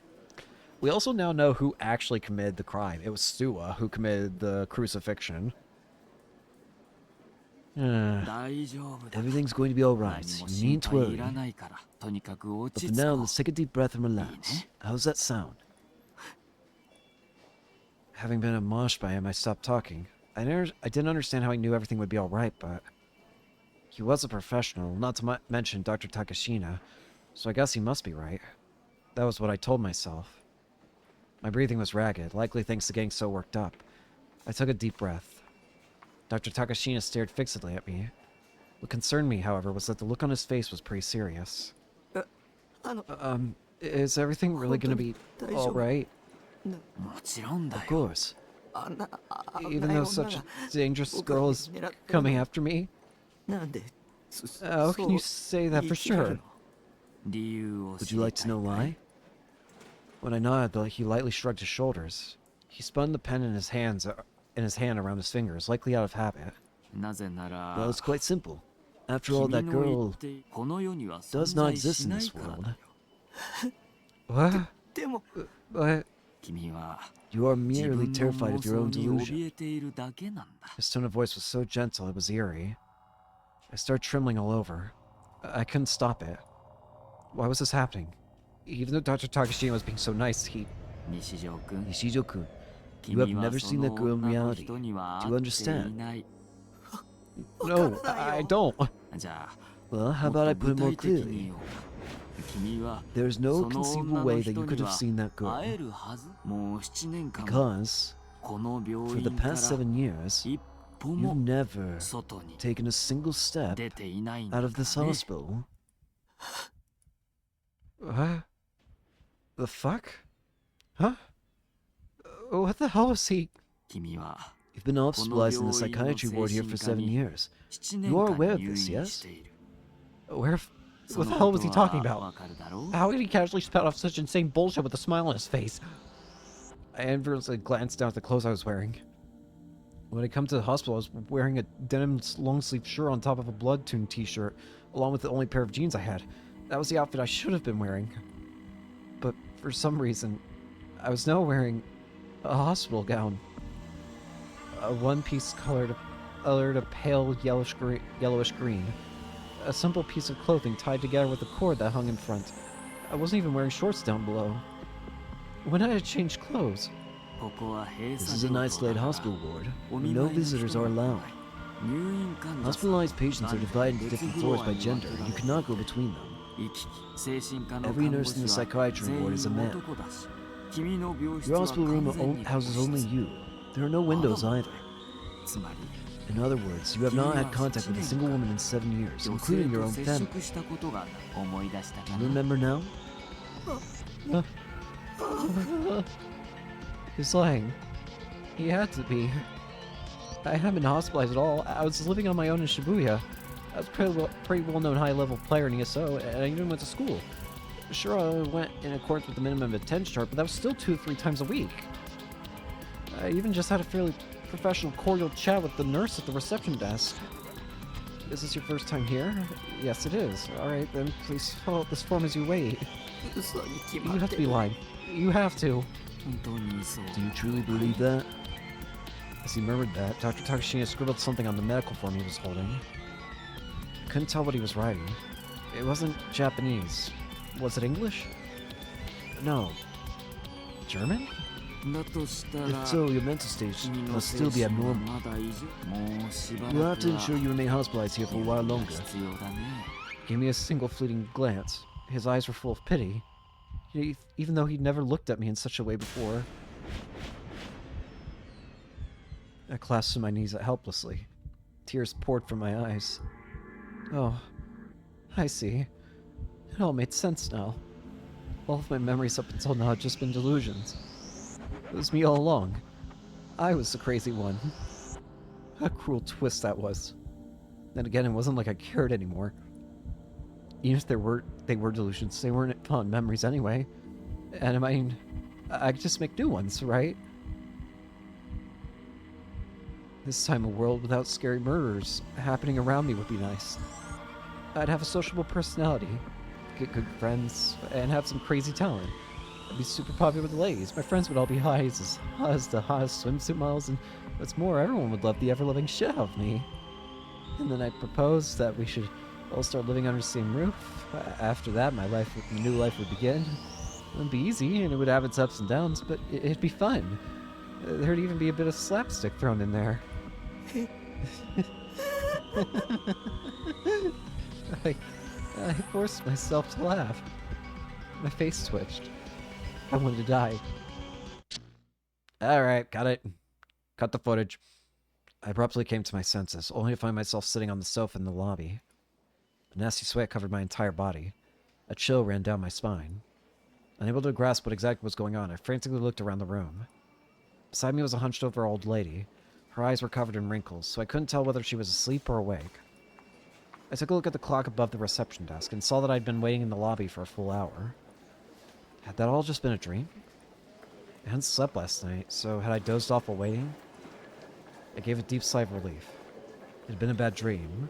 Speaker 1: We also now know who actually committed the crime. It was Suwa who committed the crucifixion. Everything's going to be alright. You needn't worry. But for now, let's take a deep breath and relax. How's that sound? Having been admonished by him, I stopped talking. I didn't understand how he knew everything would be alright, but... he was a professional, not to mention Dr. Takashina, so I guess he must be right. That was what I told myself. My breathing was ragged, likely thanks to getting so worked up. I took a deep breath. Dr. Takashina stared fixedly at me. What concerned me, however, was that the look on his face was pretty serious. Is everything really gonna be alright? Of course. Even though such a dangerous girl is coming after me? How can you say that for sure? Would you like to know why? When I nodded, he lightly shrugged his shoulders. He spun the pen in his hand around his fingers, likely out of habit. Well, it's quite simple. After all, that girl does not exist in this world. What? But you are merely terrified of your own delusion. His tone of voice was so gentle it was eerie. I started trembling all over. I couldn't stop it. Why was this happening? Even though Dr. Takashima was being so nice, Nishijo-kun, you have never seen that girl in reality. Do you understand? No, I don't. Well, how about I put it more clearly? There is no conceivable way that you could have seen that girl. Because, for the past 7 years, you've never taken a single step out of this hospital. What? The fuck? Huh? What the hell was he?
Speaker 3: 君は
Speaker 1: You've been
Speaker 3: この
Speaker 1: hospitalized in the
Speaker 3: 病院の
Speaker 1: psychiatry
Speaker 3: 精
Speaker 1: ward here
Speaker 3: 神
Speaker 1: for
Speaker 3: 科
Speaker 1: 7
Speaker 3: に
Speaker 1: years.
Speaker 3: 7 年
Speaker 1: You are
Speaker 3: 間
Speaker 1: aware of
Speaker 3: 入
Speaker 1: this,
Speaker 3: 院
Speaker 1: yes?
Speaker 3: している。
Speaker 1: What
Speaker 3: そ
Speaker 1: the
Speaker 3: の
Speaker 1: hell
Speaker 3: こ
Speaker 1: was
Speaker 3: と
Speaker 1: he talking
Speaker 3: は
Speaker 1: about?
Speaker 3: わかるだろう
Speaker 1: How could he casually spout off such insane bullshit with a smile on his face? I inadvertently glanced down at the clothes I was wearing. When I come to the hospital, I was wearing a denim long-sleeve shirt on top of a Bloodtune t-shirt, along with the only pair of jeans I had. That was the outfit I should have been wearing. But for some reason, I was now wearing a hospital gown. A one-piece colored a pale yellowish green. A simple piece of clothing tied together with a cord that hung in front. I wasn't even wearing shorts down below. When I had changed clothes.
Speaker 3: ここは閉
Speaker 1: This
Speaker 3: 鎖
Speaker 1: is an
Speaker 3: 病棟
Speaker 1: isolated
Speaker 3: だから
Speaker 1: hospital ward.
Speaker 3: お見
Speaker 1: No
Speaker 3: 舞いの
Speaker 1: visitors
Speaker 3: 人
Speaker 1: are
Speaker 3: が来
Speaker 1: allowed.
Speaker 3: ない。入院患者さん
Speaker 1: Hospitalized patients are
Speaker 3: なんて
Speaker 1: divided into
Speaker 3: 別
Speaker 1: different
Speaker 3: フロ
Speaker 1: floors
Speaker 3: ア
Speaker 1: by
Speaker 3: に分
Speaker 1: gender.
Speaker 3: けられ
Speaker 1: You
Speaker 3: て
Speaker 1: cannot go between them.
Speaker 3: 行き来精神科の
Speaker 1: Every
Speaker 3: 看護
Speaker 1: nurse in
Speaker 3: 師
Speaker 1: the
Speaker 3: は
Speaker 1: psychiatry
Speaker 3: 全
Speaker 1: ward is a
Speaker 3: 員
Speaker 1: man.
Speaker 3: 男だし、君の病室
Speaker 1: Your
Speaker 3: は
Speaker 1: hospital
Speaker 3: 完
Speaker 1: room
Speaker 3: 全に個
Speaker 1: houses only
Speaker 3: 室。
Speaker 1: you. There are no windows
Speaker 3: まだ
Speaker 1: either.
Speaker 3: つまり
Speaker 1: In other words, you have not had contact with a single woman in 7 years,
Speaker 3: 女性
Speaker 1: including your
Speaker 3: と
Speaker 1: own
Speaker 3: 接
Speaker 1: family.
Speaker 3: 触したことが思い出したか
Speaker 1: You
Speaker 3: な
Speaker 1: remember now? He's lying. He had to be. I haven't been hospitalized at all. I was living on my own in Shibuya. I was a pretty well-known high-level player in ESO, and I even went to school. Sure, I went in accordance with the minimum attendance chart, but that was still 2 to 3 times a week. I even just had a fairly professional, cordial chat with the nurse at the reception desk. Is this your first time here? Yes, it is. Alright, then please fill out this form as you wait.
Speaker 3: 嘘に決
Speaker 1: You
Speaker 3: まっ
Speaker 1: have
Speaker 3: て
Speaker 1: to be
Speaker 3: る
Speaker 1: lying. You have to.
Speaker 3: 本当にそう
Speaker 1: Do you truly believe that? As he murmured that, Dr. Takashina scribbled something on the medical form he was holding. I couldn't tell what he was writing. It wasn't Japanese. Was it English? No. German?
Speaker 3: だとしたら
Speaker 1: If so, your mental state
Speaker 3: 君の
Speaker 1: must
Speaker 3: 精
Speaker 1: still be
Speaker 3: 神は
Speaker 1: abnormal.
Speaker 3: まだ異常もうしば
Speaker 1: You'll
Speaker 3: ら
Speaker 1: have
Speaker 3: く
Speaker 1: to
Speaker 3: は
Speaker 1: ensure you remain hospitalized here for a while
Speaker 3: 入院が
Speaker 1: longer.
Speaker 3: 必要だね
Speaker 1: Gave me a single fleeting glance. His eyes were full of pity. Even though he'd never looked at me in such a way before. I clasped to my knees helplessly. Tears poured from my eyes. Oh, I see. It all made sense now. All of my memories up until now had just been delusions. It was me all along. I was the crazy one. What a cruel twist that was. Then again, it wasn't like I cared anymore. Even if they were delusions, they weren't fond memories anyway. And I mean, I could just make new ones, right? This time a world without scary murders happening around me would be nice. I'd have a sociable personality, get good friends, and have some crazy talent. I'd be super popular with the ladies. My friends would all be hot as the hottest swimsuit models, and what's more, everyone would love the ever-loving shit out of me. And then I proposed that we should all start living under the same roof. After that, my new life would begin. It would be easy, and it would have its ups and downs, but it'd be fun. There'd even be a bit of slapstick thrown in there. I forced myself to laugh. My face twitched. I wanted to die. Alright, got it. Cut the footage. I abruptly came to my senses, only to find myself sitting on the sofa in the lobby. A nasty sweat covered my entire body. A chill ran down my spine. Unable to grasp what exactly was going on, I frantically looked around the room. Beside me was a hunched-over old lady. Her eyes were covered in wrinkles, so I couldn't tell whether she was asleep or awake. I took a look at the clock above the reception desk and saw that I'd been waiting in the lobby for a full hour. Had that all just been a dream? I hadn't slept last night, so had I dozed off while waiting? I gave a deep sigh of relief. It had been a bad dream.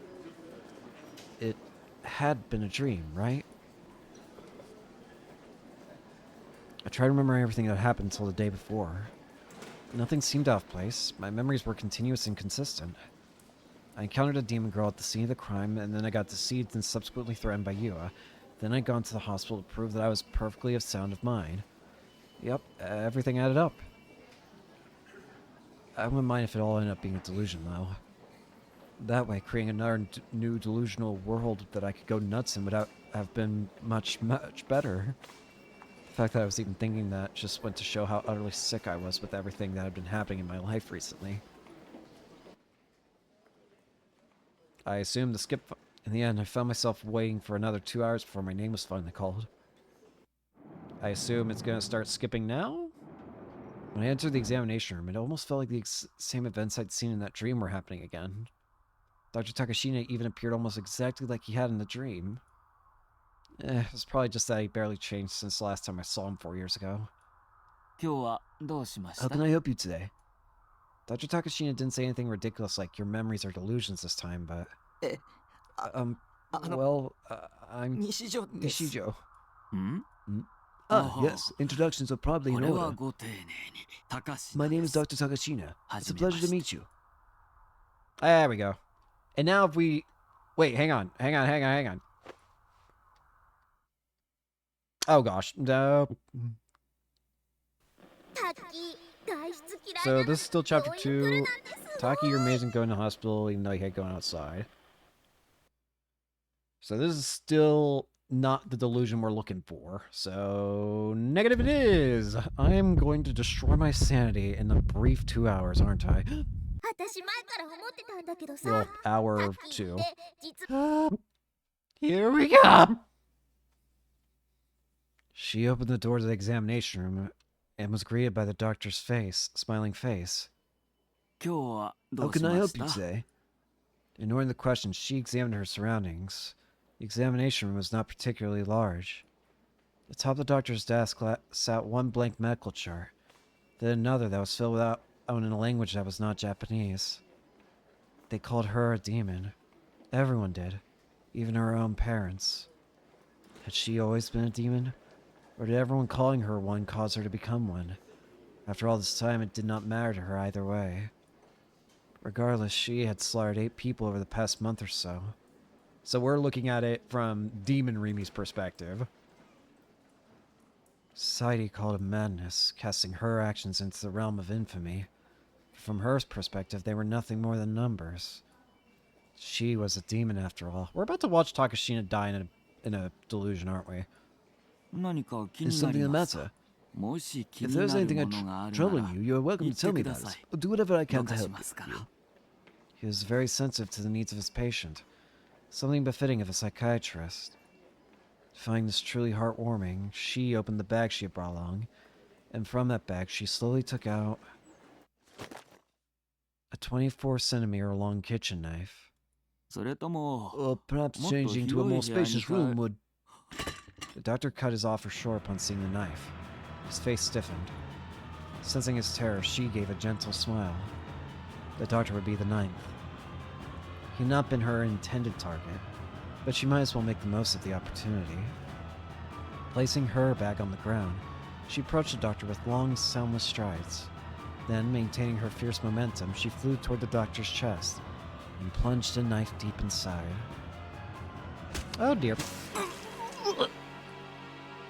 Speaker 1: It had been a dream, right? I tried remembering everything that happened until the day before. Nothing seemed out of place. My memories were continuous and consistent. I encountered a demon girl at the scene of the crime, and then I got deceived and subsequently threatened by Yua. Then I'd gone to the hospital to prove that I was perfectly of sound of mind. Yep, everything added up. I wouldn't mind if it all ended up being a delusion, though. That way, creating another new delusional world that I could go nuts in would have been much, much better. The fact that I was even thinking that just went to show how utterly sick I was with everything that had been happening in my life recently. I assumed the skip... In the end, I found myself waiting for another 2 hours before my name was finally called. I assume it's going to start skipping now? When I entered the examination room, it almost felt like the same events I'd seen in that dream were happening again. Dr. Takashina even appeared almost exactly like he had in the dream. It's probably just that he barely changed since the last time I saw him 4 years ago. How can I help you today? Dr. Takashina didn't say anything ridiculous like your memories are delusions this time, but... I'm Nishijo. Yes, introductions are probably in order. My name is Dr. Takashina. It's a pleasure to meet you. There we go. And now if we... Wait, hang on. Oh gosh, no. So this is still chapter 2. Taki, you're amazing going to the hospital even though you had going outside. So this is still not the delusion we're looking for. So negative it is. I am going to destroy my sanity in a brief 2 hours, aren't I? Well, hour 2. Here we go. She opened the door to the examination room and was greeted by the doctor's smiling face. How can I help you today? Ignoring the question, she examined her surroundings. The examination room was not particularly large. Atop the doctor's desk sat one blank medical chart, then another that was filled out in a language that was not Japanese. They called her a demon. Everyone did, even her own parents. Had she always been a demon? Or did everyone calling her one cause her to become one? After all this time, it did not matter to her either way. Regardless, she had slaughtered 8 people over the past month or so. So we're looking at it from Demon Rimi's perspective. Society called it madness, casting her actions into the realm of infamy. From her perspective, they were nothing more than numbers. She was a demon after all. We're about to watch Takashina die in a delusion, aren't we? Is something the matter? If there's anything troubling you, you're welcome to tell me that. I'll do whatever I can to help you. He was very sensitive to the needs of his patient. Something befitting of a psychiatrist. Finding this truly heartwarming, she opened the bag she had brought along, and from that bag she slowly took out a 24-centimeter long kitchen knife. Or perhaps changing to a more spacious room would... The doctor cut his offer short upon seeing the knife. His face stiffened. Sensing his terror, she gave a gentle smile. The doctor would be the 9th. He had not been her intended target, but she might as well make the most of the opportunity. Placing her bag on the ground, she approached the doctor with long, soundless strides. Then, maintaining her fierce momentum, she flew toward the doctor's chest and plunged a knife deep inside. Oh dear. The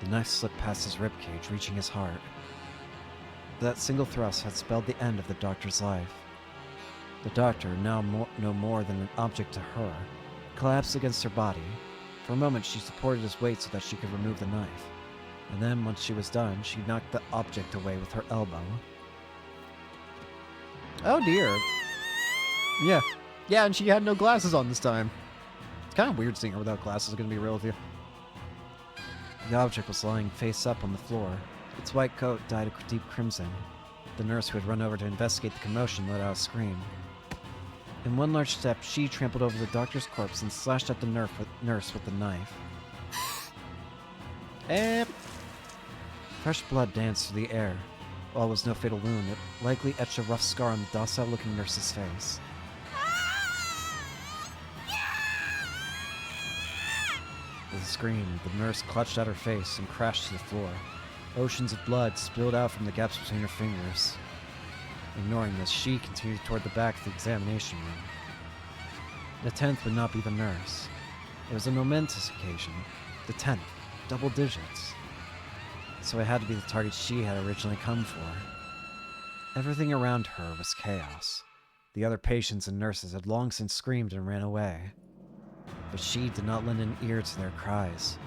Speaker 1: knife slipped past his ribcage, reaching his heart. That single thrust had spelled the end of the doctor's life. The doctor, now no more than an object to her, collapsed against her body. For a moment, she supported his weight so that she could remove the knife. And then, once she was done, she knocked the object away with her elbow. Oh dear. Yeah, and she had no glasses on this time. It's kind of weird seeing her without glasses, I'm gonna be real with you. The object was lying face up on the floor. Its white coat dyed a deep crimson. The nurse who had run over to investigate the commotion let out a scream. In one large step, she trampled over the doctor's corpse and slashed at the nurse with the knife. Fresh blood danced through the air. While it was no fatal wound, it likely etched a rough scar on the docile-looking nurse's face. With a scream, the nurse clutched at her face and crashed to the floor. Oceans of blood spilled out from the gaps between her fingers. Ignoring this, she continued toward the back of the examination room. The 10th would not be the nurse. It was a momentous occasion. The 10th, double digits. So it had to be the target she had originally come for. Everything around her was chaos. The other patients and nurses had long since screamed and ran away. But she did not lend an ear to their cries.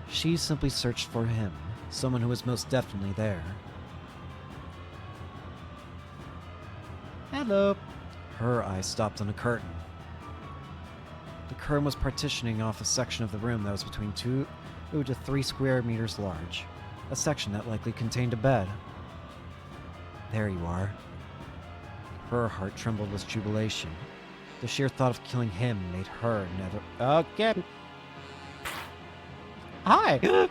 Speaker 1: She simply searched for him, someone who was most definitely there. Hello. Her eyes stopped on a curtain. The curtain was partitioning off a section of the room that was between Ooh, to 3 square meters large. A section that likely contained a bed. There you are. Her heart trembled with jubilation. The sheer thought of killing him made her never... Okay. Hi!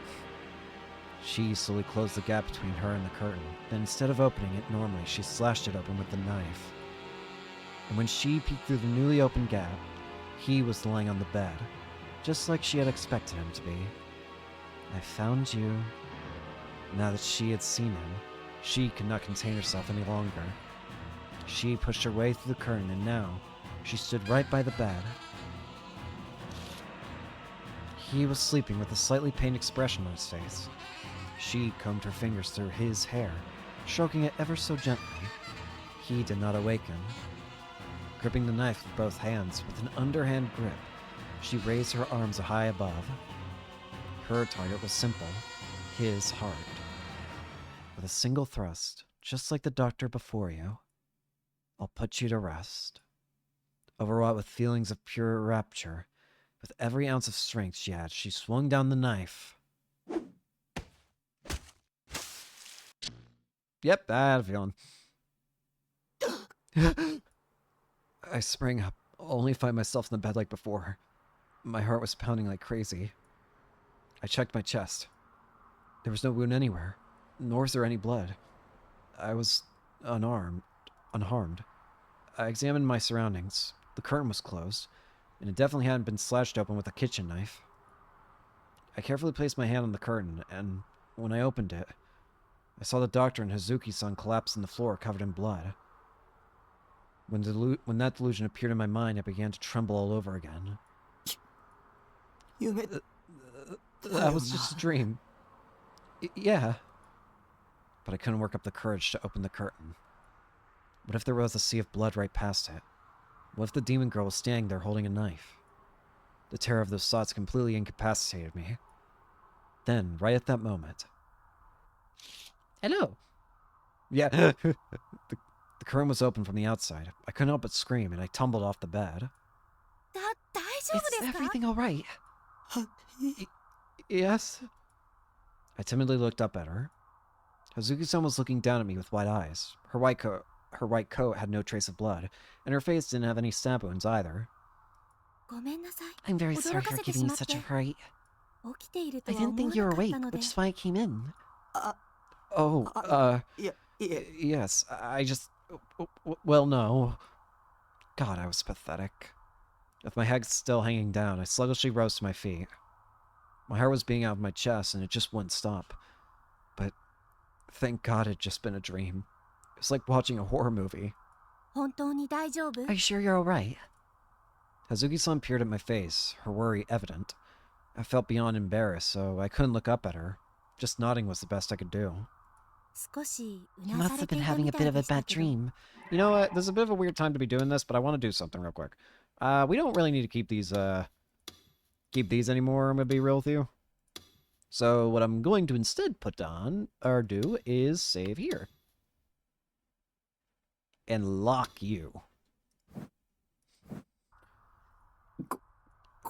Speaker 1: She slowly closed the gap between her and the curtain. Then instead of opening it normally, she slashed it open with the knife. And when she peeked through the newly opened gap, he was lying on the bed, just like she had expected him to be. I found you. Now that she had seen him, she could not contain herself any longer. She pushed her way through the curtain, and now she stood right by the bed. He was sleeping with a slightly pained expression on his face. She combed her fingers through his hair, stroking it ever so gently. He did not awaken. Gripping the knife with both hands with an underhand grip, she raised her arms high above. Her target was simple, his heart. With a single thrust, just like the doctor before you, I'll put you to rest. Overwrought with feelings of pure rapture, with every ounce of strength she had, she swung down the knife. Yep, I had a feeling. I sprang up, only to find myself in the bed like before. My heart was pounding like crazy. I checked my chest. There was no wound anywhere, nor was there any blood. I was unharmed. I examined my surroundings. The curtain was closed, and it definitely hadn't been slashed open with a kitchen knife. I carefully placed my hand on the curtain, and when I opened it, I saw the doctor and Hazuki-san collapse on the floor covered in blood. When that delusion appeared in my mind, I began to tremble all over again. That was just a dream. Yeah. But I couldn't work up the courage to open the curtain. What if there was a sea of blood right past it? What if the demon girl was standing there holding a knife? The terror of those thoughts completely incapacitated me. Then, right at that moment... Hello! Yeah, the curtain was open from the outside. I couldn't help but scream, and I tumbled off the bed.
Speaker 2: Is everything alright?
Speaker 1: Yes? I timidly looked up at her. Hazuki-san was looking down at me with wide eyes. Her white coat had no trace of blood, and her face didn't have any stab wounds either.
Speaker 2: I'm very sorry for giving you such a fright. I didn't think you were awake, which is why I came in.
Speaker 1: Yes, I just... Well, no. God, I was pathetic. With my head still hanging down, I sluggishly rose to my feet. My heart was beating out of my chest, and it just wouldn't stop. But thank God it had just been a dream. It was like watching a horror movie.
Speaker 2: Are you sure you're alright?
Speaker 1: Hazuki-san peered at my face, her worry evident. I felt beyond embarrassed, so I couldn't look up at her. Just nodding was the best I could do.
Speaker 2: You must have been having a bit of a bad dream.
Speaker 1: You know what? This is a bit of a weird time to be doing this, but I want to do something real quick. We don't really need to keep these anymore, I'm going to be real with you. So what I'm going to instead put on, or do, is save here. And lock you.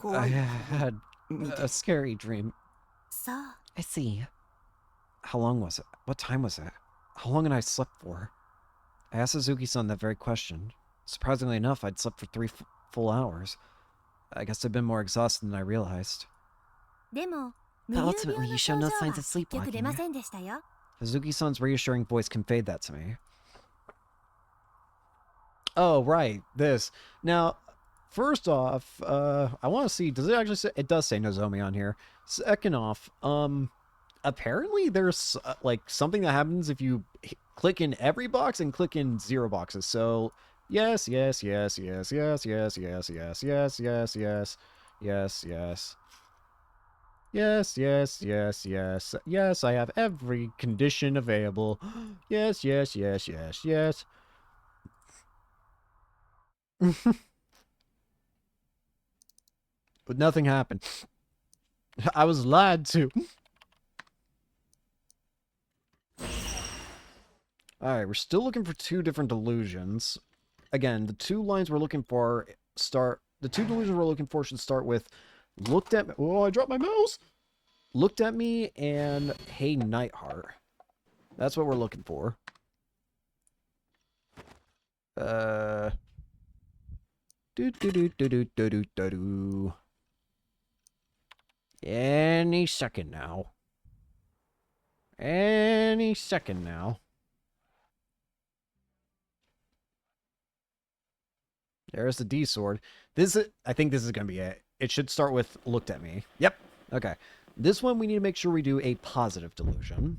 Speaker 1: I had a scary dream.
Speaker 2: I see.
Speaker 1: How long was it? What time was it? How long had I slept for? I asked Suzuki-san that very question. Surprisingly enough, I'd slept for 3 full hours. I guess I'd been more exhausted than I realized.
Speaker 2: But ultimately, you show no signs of sleepwalking.
Speaker 1: Hazuki-san's reassuring voice conveyed that to me. Oh, right, this. Now, first off, I want to see, does it actually say, it does say Nozomi on here. Second off, apparently there's, like, something that happens if you click in every box and click in 0 boxes. So, yes, yes, yes, yes, yes, yes, yes, yes, yes, yes, yes, yes, yes. Yes, yes, yes, yes. Yes, I have every condition available. Yes, yes, yes, yes, yes. But nothing happened. I was lied to. Alright, we're still looking for 2 different delusions. Again, the 2 lines we're looking for the 2 delusions we're looking for should start with looked at. Oh, I dropped my mouse! looked at me, and hey, Nightheart. That's what we're looking for. Do. Any second now. Any second now. There's the D sword. I think this is going to be it. It should start with looked at me. Yep. Okay. This one we need to make sure we do a positive delusion.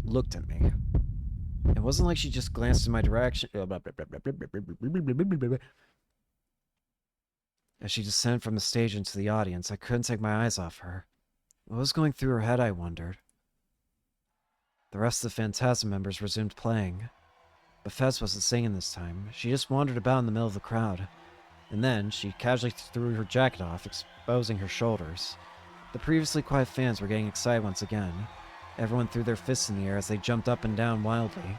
Speaker 1: Looked at me. It wasn't like she just glanced in my direction. As she descended from the stage into the audience, I couldn't take my eyes off her. What was going through her head, I wondered. The rest of the Phantasm members resumed playing. But Fez wasn't singing this time. She just wandered about in the middle of the crowd. And then, she casually threw her jacket off, exposing her shoulders. The previously quiet fans were getting excited once again. Everyone threw their fists in the air as they jumped up and down wildly.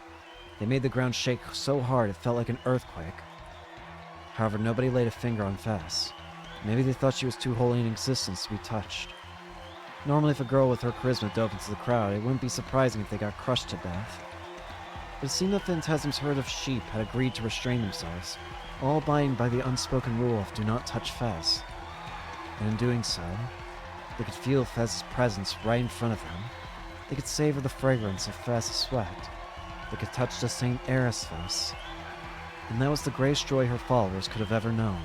Speaker 1: They made the ground shake so hard it felt like an earthquake. However, nobody laid a finger on Fez. Maybe they thought she was too holy in existence to be touched. Normally, if a girl with her charisma dove into the crowd, it wouldn't be surprising if they got crushed to death. But it seemed that Phantasm's herd of sheep had agreed to restrain themselves, all abiding by the unspoken rule of do not touch Fez. And in doing so, they could feel Fez's presence right in front of them. They could savor the fragrance of Fez's sweat. They could touch the same air as Fez. And that was the greatest joy her followers could have ever known.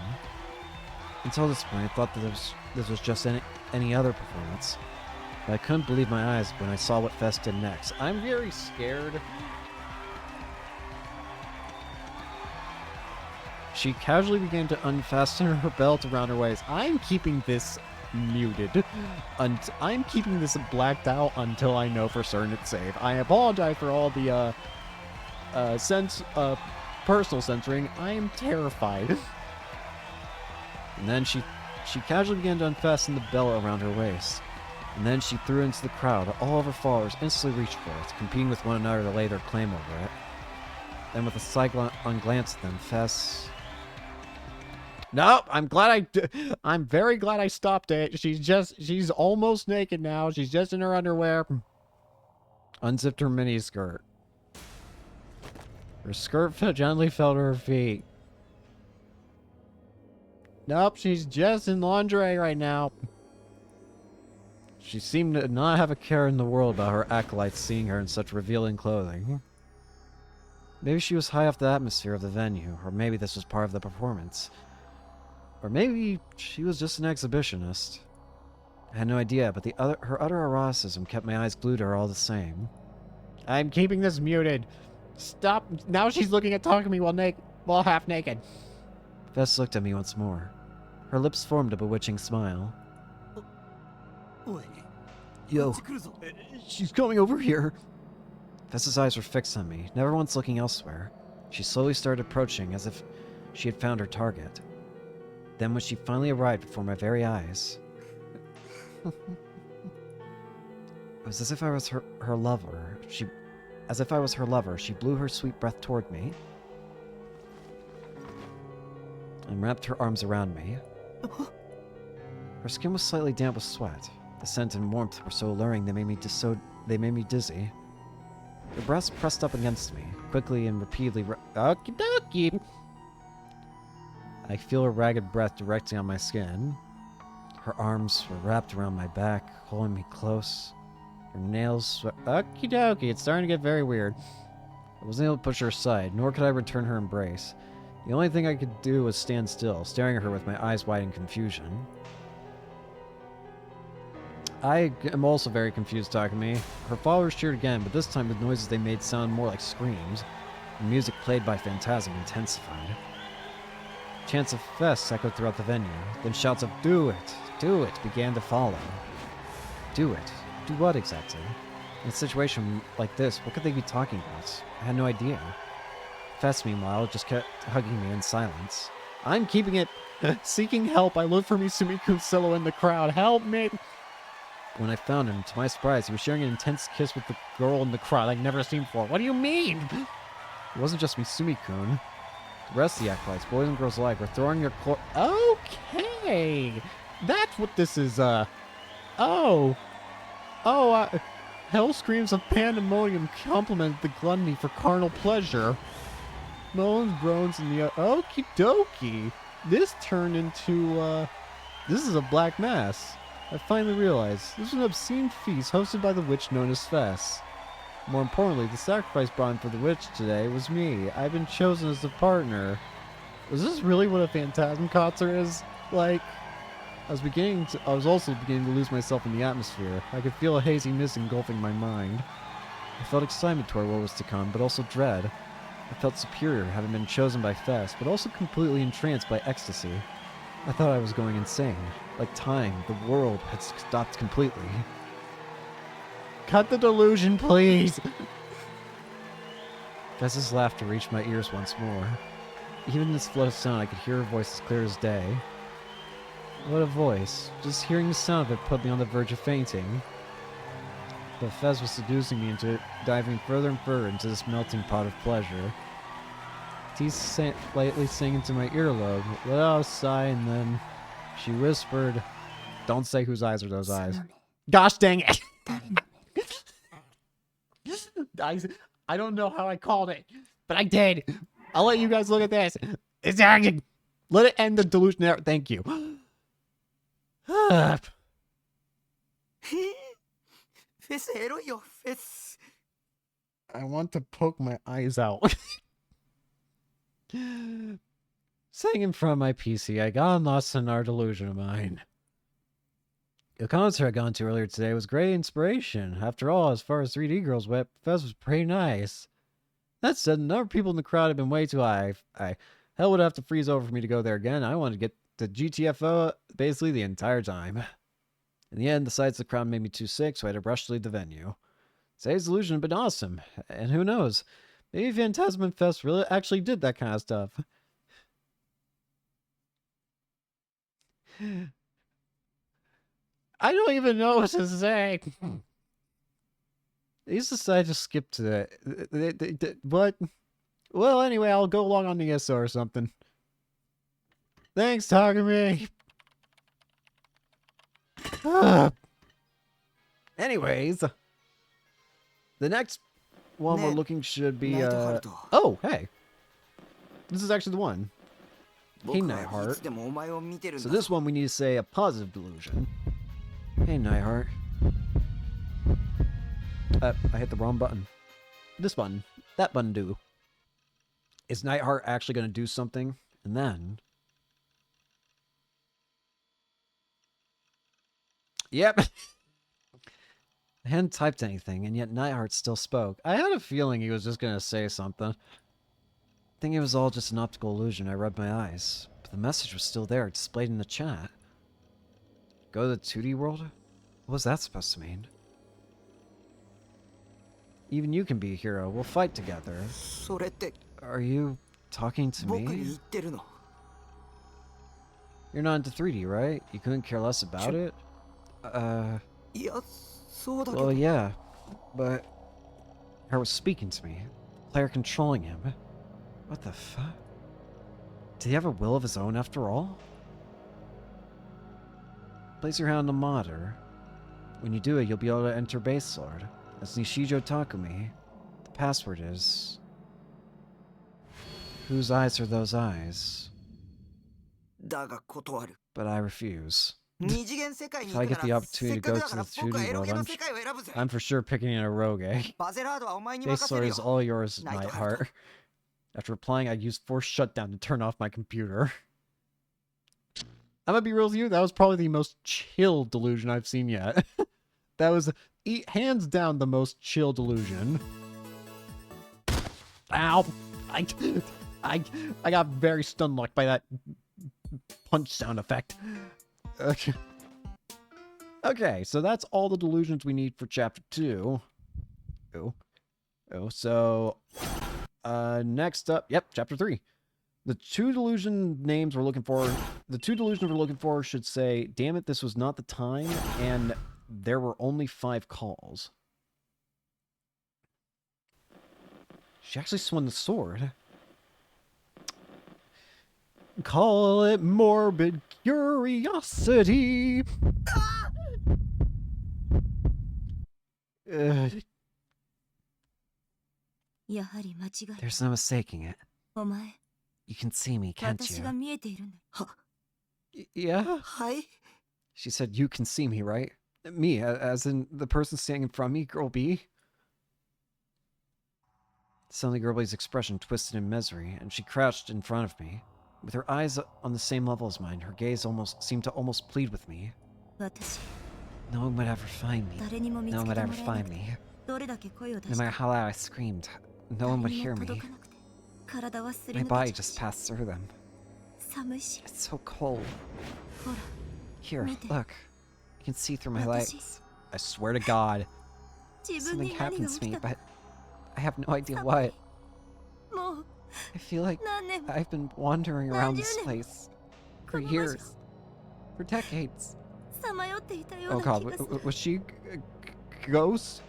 Speaker 1: Until this point, I thought that this was just any other performance. But I couldn't believe my eyes when I saw what Fez did next. I'm very scared. She casually began to unfasten her belt around her waist. I'm keeping this muted. I'm keeping this blacked out until I know for certain it's safe. I apologize for all the personal censoring. I am terrified. And then she casually began to unfasten the belt around her waist. And then she threw it into the crowd. All of her followers instantly reached for it, competing with one another to lay their claim over it. Then with a sidelong glance at them, Fez... Nope, I'm very glad I stopped it. She's almost naked now. She's just in her underwear. Unzipped her mini skirt. Her skirt gently fell to her feet. Nope, she's just in lingerie right now. She seemed to not have a care in the world about her acolytes seeing her in such revealing clothing. Maybe she was high off the atmosphere of the venue, or maybe this was part of the performance. Or maybe she was just an exhibitionist. I had no idea, but her utter eroticism kept my eyes glued to her all the same. I'm keeping this muted. Stop. Now she's looking at talking to me while half naked. Fez looked at me once more. Her lips formed a bewitching smile. Yo, she's coming over here. Fez's eyes were fixed on me, never once looking elsewhere. She slowly started approaching as if she had found her target. Then when she finally arrived before my very eyes... It was as if I was her lover. As if I was her lover, she blew her sweet breath toward me and wrapped her arms around me. Her skin was slightly damp with sweat. The scent and warmth were so alluring they made me dizzy. Her breast pressed up against me, quickly and repeatedly. Okie dokie. I feel her ragged breath directly on my skin. Her arms were wrapped around my back, holding me close. Her nails... Okie dokie, it's starting to get very weird. I wasn't able to push her aside, nor could I return her embrace. The only thing I could do was stand still, staring at her with my eyes wide in confusion. I am also very confused talking to me. Her followers cheered again, but this time the noises they made sounded more like screams. The music played by Phantasm intensified. Chants of Fez echoed throughout the venue. Then shouts of "Do it" began to follow. Do it? Do what exactly? In a situation like this, what could they be talking about? I had no idea. Fez, meanwhile, just kept hugging me in silence. I'm keeping it. Seeking help, I looked for Misumi-kun Silo in the crowd. Help me! When I found him, to my surprise, he was sharing an intense kiss with the girl in the crowd I'd never seen before. What do you mean? It wasn't just Misumi-kun. The rest of the acolytes, boys and girls alike, were throwing their Okay! That's what this is, Oh! Oh, hell screams of pandemonium complement the gluttony for carnal pleasure. Moans, groans, and the okie dokie. This turned into, this is a black mass. I finally realized this was an obscene feast hosted by the witch known as Fess. More importantly, the sacrifice brought for the witch today was me. I've been chosen as the partner. Was this really what a phantasm concert is like? I was also beginning to lose myself in the atmosphere. I could feel a hazy mist engulfing my mind. I felt excitement toward what was to come, but also dread. I felt superior, having been chosen by Fess, but also completely entranced by ecstasy. I thought I was going insane. Like time, the world had stopped completely. Cut the delusion, please! Fess's laughter reached my ears once more. Even in this flood of sound, I could hear her voice as clear as day. What a voice. Just hearing the sound of it put me on the verge of fainting. But Fez was seducing me into diving further and further into this melting pot of pleasure. Teeth lightly sang into my earlobe, let out a sigh, and then she whispered, "Don't say whose eyes are those eyes." Gosh dang it! I don't know how I called it, but I did. I'll let you guys look at this. It's acting. Let it end the delusion there. Thank you. I want to poke my eyes out. Sitting in front of my PC, I got lost in our delusion of mine. The concert I'd gone to earlier today was great inspiration. After all, as far as 3D girls went, Fez was pretty nice. That said, the number of people in the crowd had been way too high. Hell would have to freeze over for me to go there again. I wanted to get to GTFO basically the entire time. In the end, the sights of the crowd made me too sick, so I had to rush to leave the venue. Today's delusion had been awesome. And who knows? Maybe Phantasm Fest really actually did that kind of stuff. I don't even know what to say. They just decided to skip to that. What? Well, anyway, I'll go along on the ESO or something. Thanks, Takumi. Anyways, the next one we're looking should be, oh, hey. This is actually the one. Hey, Nightheart. So this one we need to say a positive delusion. Hey, Nightheart. I hit the wrong button. This button. That button do. Is Nightheart actually going to do something? And then... Yep. I hadn't typed anything, and yet Nightheart still spoke. I had a feeling he was just going to say something. I think it was all just an optical illusion. I rubbed my eyes. But the message was still there, displayed in the chat. Go to the 2D world? What was that supposed to mean? Even you can be a hero. We'll fight together. Are you talking to me? You're not into 3D, right? You couldn't care less about it? Well, yeah. But... Her was speaking to me. Player controlling him. What the fuck? Did he have a will of his own after all? Place your hand on the monitor. When you do it, you'll be able to enter Base Lord. That's Nishijo Takumi. The password is... Whose eyes are those eyes? But I refuse. If I get the opportunity to go to the 2D world, I'm for sure picking an Eroge. Base Lord is all yours, Nightheart. After replying, I used force shutdown to turn off my computer. I'm gonna be real with you, that was probably the most chill delusion I've seen yet. That was, hands down, the most chill delusion. Ow! I got very stun-locked by that punch sound effect. Okay, so that's all the delusions we need for Chapter 2. So... next up, yep, Chapter 3. The two delusions we're looking for should say, damn it, this was not the time, and there were only 5 calls. She actually swung the sword. Call it morbid curiosity. Uh,
Speaker 4: やはり間違いない。
Speaker 2: There's no mistaking it.
Speaker 4: お前、
Speaker 2: You can see me, can't
Speaker 4: 私が
Speaker 2: you?
Speaker 4: 見えているんだ。
Speaker 1: yeah?
Speaker 4: はい。
Speaker 1: She said, you can see me, right? Me, as in the person standing in front of me, Girl B? Suddenly, Girl B's expression twisted in misery, and she crouched in front of me. With her eyes on the same level as mine, her gaze seemed to almost plead with me.
Speaker 4: 私、
Speaker 2: No one would ever find me.
Speaker 4: 誰にも見
Speaker 2: No
Speaker 4: つ
Speaker 2: one
Speaker 4: け
Speaker 2: would
Speaker 4: ても
Speaker 2: ever
Speaker 4: らえな
Speaker 2: find
Speaker 4: くて、
Speaker 2: me.
Speaker 4: どれだけ声を出
Speaker 2: No
Speaker 4: して
Speaker 2: matter how loud I screamed, no one would
Speaker 4: 誰に
Speaker 2: hear
Speaker 4: も
Speaker 2: me.
Speaker 4: 届かなくて、体はすり
Speaker 2: My
Speaker 4: 抜
Speaker 2: body
Speaker 4: けちゃう
Speaker 2: just
Speaker 4: し、
Speaker 2: passed through them.
Speaker 4: 寒いし、
Speaker 2: It's so cold.
Speaker 4: ほら、
Speaker 2: Here,
Speaker 4: Mite.
Speaker 2: look. You can see through my
Speaker 4: 私、
Speaker 2: legs.
Speaker 1: I swear to God.
Speaker 4: 自分
Speaker 2: Something
Speaker 4: に何が
Speaker 2: happens
Speaker 4: 起
Speaker 2: to
Speaker 4: き
Speaker 2: me,
Speaker 4: たの
Speaker 2: but I have no idea
Speaker 4: 寒い
Speaker 2: what.
Speaker 4: もう
Speaker 2: I feel like
Speaker 4: 何年も
Speaker 2: I've been wandering around this
Speaker 4: 何十年も
Speaker 2: place for
Speaker 4: この場所
Speaker 2: years, for decades.
Speaker 4: さまよっていたよ
Speaker 1: Oh
Speaker 4: うな
Speaker 1: God,
Speaker 4: 気がする。
Speaker 1: was she a ghost?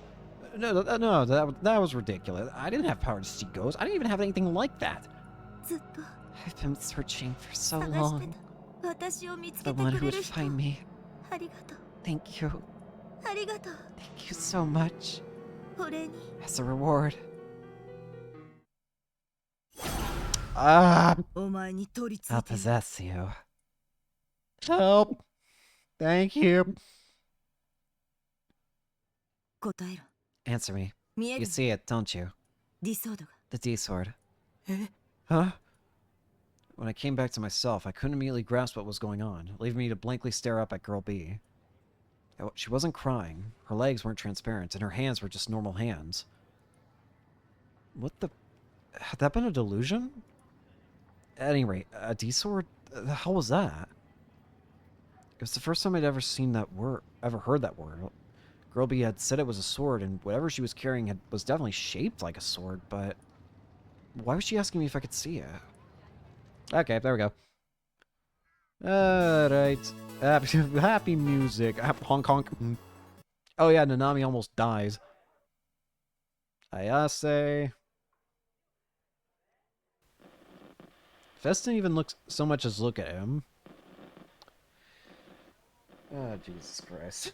Speaker 1: No, that was ridiculous. I didn't have power to see ghosts. I didn't even have anything like that.
Speaker 4: ずっと
Speaker 2: I've been searching for so
Speaker 4: 探して
Speaker 2: long
Speaker 4: た。私を見つ
Speaker 2: for
Speaker 4: け
Speaker 2: the one
Speaker 4: て
Speaker 2: who
Speaker 4: くれ
Speaker 2: would
Speaker 4: る人。
Speaker 2: find me.
Speaker 4: ありがとう。
Speaker 2: Thank you.
Speaker 4: ありがとう。
Speaker 2: Thank you so much.
Speaker 4: お礼に。
Speaker 2: As a reward,
Speaker 4: お前に取り付
Speaker 2: I'll
Speaker 4: いている。
Speaker 2: possess you.
Speaker 1: help. Thank you.
Speaker 4: 答えろ。
Speaker 2: Answer me.
Speaker 4: 見え
Speaker 2: You
Speaker 4: る
Speaker 2: see it, don't you?
Speaker 4: ディソードが。
Speaker 2: The D sword.
Speaker 4: え
Speaker 1: Huh? When I came back to myself, I couldn't immediately grasp what was going on, leaving me to blankly stare up at Girl B. She wasn't crying, her legs weren't transparent, and her hands were just normal hands. What the... Had that been a delusion? At any rate, a D-sword? The hell was that? It was the first time I'd ever seen that word, ever heard that word. Girl B had said it was a sword, and whatever she was carrying was definitely shaped like a sword, but... Why was she asking me if I could see it? Okay, there we go. Alright. Happy music. Honk honk. Oh yeah, Nanami almost dies. Ayase. Fest didn't even look so much as look at him. Oh, Jesus Christ.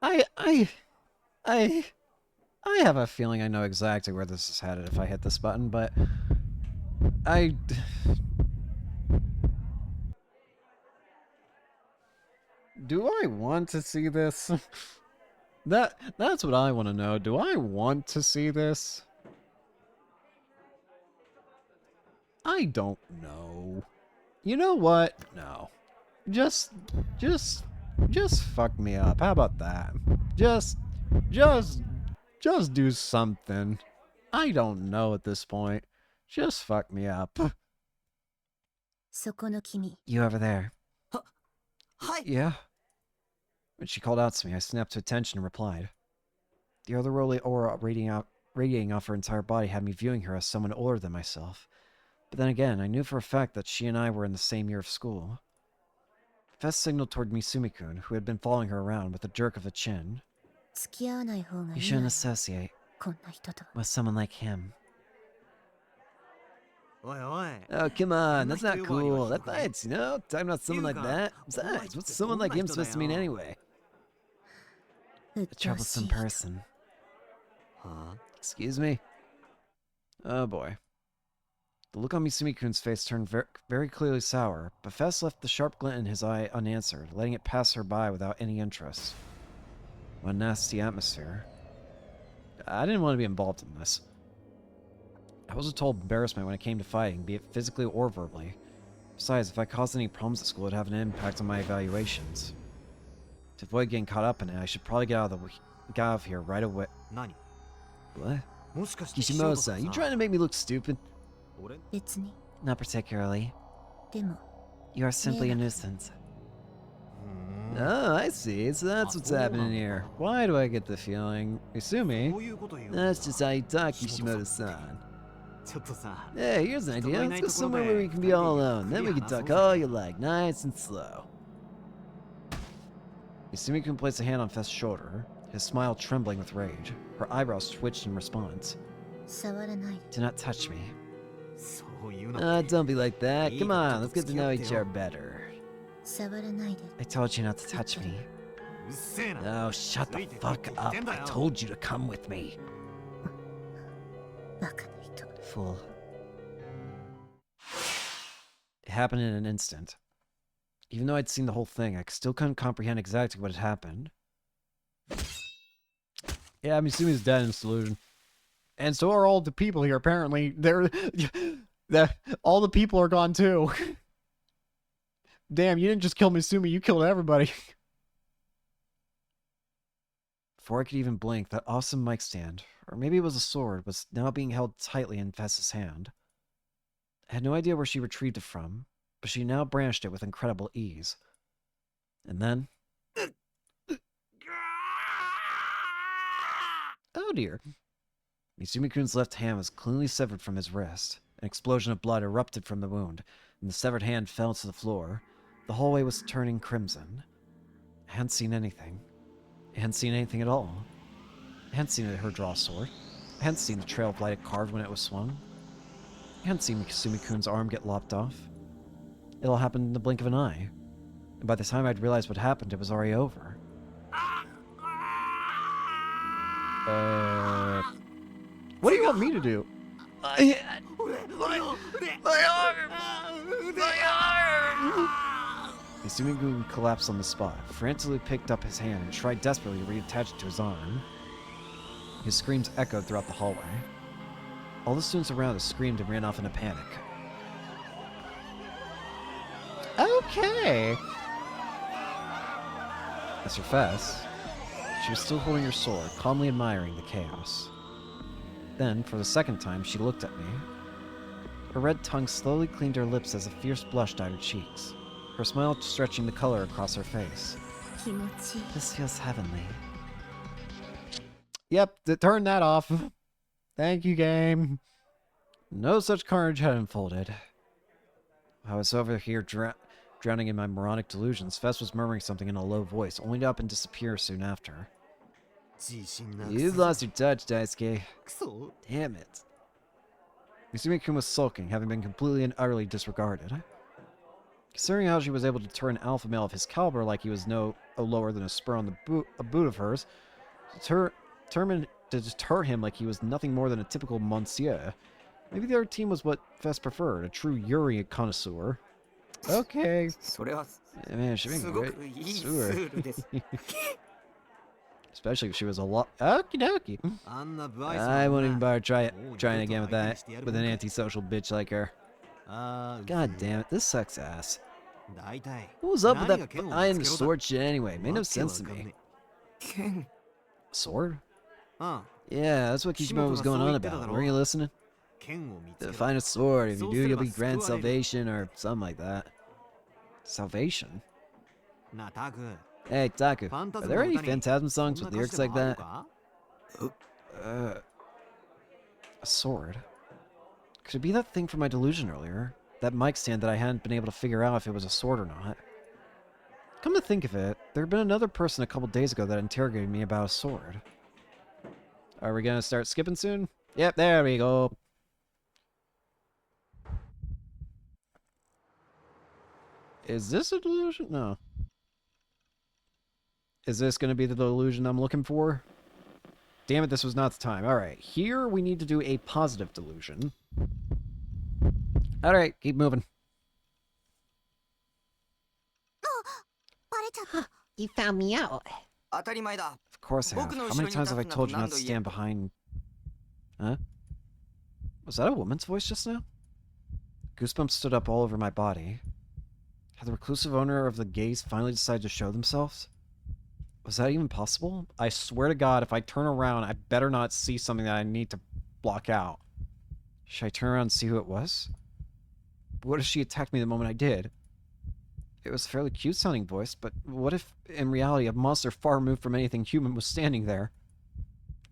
Speaker 1: I have a feeling I know exactly where this is headed if I hit this button, but... Do I want to see this? That's what I want to know. Do I want to see this? I don't know. You know what? No. Just fuck me up. How about that? Just do something. I don't know at this point. Just fuck me up.
Speaker 4: そこの君。
Speaker 2: You over there.
Speaker 4: はい。
Speaker 1: Yeah. When she called out to me, I snapped to attention and replied. The otherworldly aura radiating off her entire body had me viewing her as someone older than myself. But then again, I knew for a fact that she and I were in the same year of school. Fess signaled toward Misumi-kun, who had been following her around with a jerk of the chin.
Speaker 4: 付き合わない方がい
Speaker 2: You
Speaker 4: い
Speaker 2: shouldn't
Speaker 4: わ。
Speaker 2: associate
Speaker 4: こんな人と。
Speaker 2: with someone like him.
Speaker 3: おいおい
Speaker 1: Oh, come on, that's not cool. That bites, you know? Talking about someone like that? Besides, what's someone like him supposed to mean anyway?
Speaker 4: うっ
Speaker 2: A
Speaker 4: とうし
Speaker 2: troublesome
Speaker 4: い人。
Speaker 2: person.
Speaker 3: は
Speaker 1: Excuse me? Oh boy. The look on Misumi-kun's face turned very clearly sour, but Fess left the sharp glint in his eye unanswered, letting it pass her by without any interest. What a nasty atmosphere. I didn't want to be involved in this. I was a total embarrassment when it came to fighting, be it physically or verbally. Besides, if I caused any problems at school, it would have an impact on my evaluations. To avoid getting caught up in it, I should probably get out of here right away.
Speaker 3: 何
Speaker 1: What?
Speaker 3: もしかして
Speaker 1: Kishimoto-san, you trying to make me look stupid?
Speaker 3: 俺
Speaker 4: 別に。
Speaker 2: Not particularly.
Speaker 4: でも、
Speaker 2: You are simply a
Speaker 4: Yeah.
Speaker 2: nuisance.
Speaker 1: Oh, I see. So that's what's happening here. Why do I get the feeling?
Speaker 3: こ
Speaker 1: Misumi?
Speaker 3: ういうこと言う
Speaker 1: That's just how you talk, Kishimoto-san.
Speaker 3: ちょっとさ
Speaker 1: Hey, here's an idea. Let's go somewhere where we can be all alone. Then we can talk all you like, nice and slow. Misumi-kun placed a hand on Fest's shoulder, his smile trembling with rage. Her eyebrows twitched in response.
Speaker 4: 触らないで。
Speaker 2: Do not touch me.
Speaker 3: そういうの
Speaker 1: Don't be like that. Come on, let's get to know each other better.
Speaker 4: 触らないで。
Speaker 2: I told you not to touch me.
Speaker 1: Oh, shut the fuck up. I told you to come with me.
Speaker 4: バカな人。
Speaker 2: Fool.
Speaker 1: It happened in an instant. Even though I'd seen the whole thing, I still couldn't comprehend exactly what had happened. Yeah, I'm assuming he's dead in this delusion. And so are all the people here, apparently. All the people are gone too. Damn, you didn't just kill Misumi, you killed everybody. Before I could even blink, that awesome mic stand, or maybe it was a sword, was now being held tightly in Vess's hand. I had no idea where she retrieved it from, but she now brandished it with incredible ease. And then... Oh dear. Misumi-kun's left hand was cleanly severed from his wrist. An explosion of blood erupted from the wound, and the severed hand fell to the floor. The hallway was turning crimson. I hadn't seen anything. I hadn't seen anything at all. I hadn't seen her draw a sword. I hadn't seen the trail of light it carved when it was swung. I hadn't seen Misumi-kun's arm get lopped off. It all happened in the blink of an eye. And by the time I'd realized what happened, it was already over. What do you want me to do? My arm! Misumi-kun collapsed on the spot, frantically picked up his hand and tried desperately to reattach it to his arm. His screams echoed throughout the hallway. All the students around us screamed and ran off in a panic. Okay. As for Fess, she was still holding her sword, calmly admiring the chaos. Then, for the second time, she looked at me. Her red tongue slowly cleaned her lips as a fierce blush dyed her cheeks, her smile stretching the color across her face.
Speaker 4: 気持ちいい。
Speaker 2: This feels heavenly.
Speaker 1: Yep, turn that off. Thank you, game. No such carnage had unfolded. I was over here drowning in my moronic delusions. Fess was murmuring something in a low voice, only to up and disappear soon after. You've lost your touch, Daisuke. Damn it. Misumi-kun was sulking, having been completely and utterly disregarded. Considering how she was able to turn an alpha male of his caliber like he was no lower than a spur on a boot of hers, determined to deter him like he was nothing more than a typical monsieur. Maybe the other team was what Fess preferred, a true Yuri connoisseur. Okay. Man, she been great. Sure. Especially if she was a lot. Okie dokie. I won't even bother trying again with that, with an antisocial bitch like her. God damn it, this sucks ass. What was up with that eye and the sword shit anyway? Made no sense to me. Sword? Yeah, that's what Kishimoto was going on about. Weren't you listening? Find a sword. If you do, you'll be granted salvation or something like that. Salvation? Hey, Taku, are there any Phantasm songs with lyrics like that? A sword? Could it be that thing from my delusion earlier? That mic stand that I hadn't been able to figure out if it was a sword or not? Come to think of it, there had been another person a couple days ago that interrogated me about a sword. Are we gonna start skipping soon? Yep, there we go. Is this a delusion? No. Is this going to be the delusion I'm looking for? Damn it, this was not the time. Alright, here we need to do a positive delusion. Alright, keep moving.
Speaker 2: You found me out.
Speaker 1: Of course I have. How many times have I told you not to stand behind... Huh? Was that a woman's voice just now? Goosebumps stood up all over my body. Had the reclusive owner of the gaze finally decided to show themselves? Was that even possible? I swear to God, if I turn around, I better not see something that I need to block out. Should I turn around and see who it was? But what if she attacked me the moment I did? It was a fairly cute-sounding voice, but what if, in reality, a monster far removed from anything human was standing there?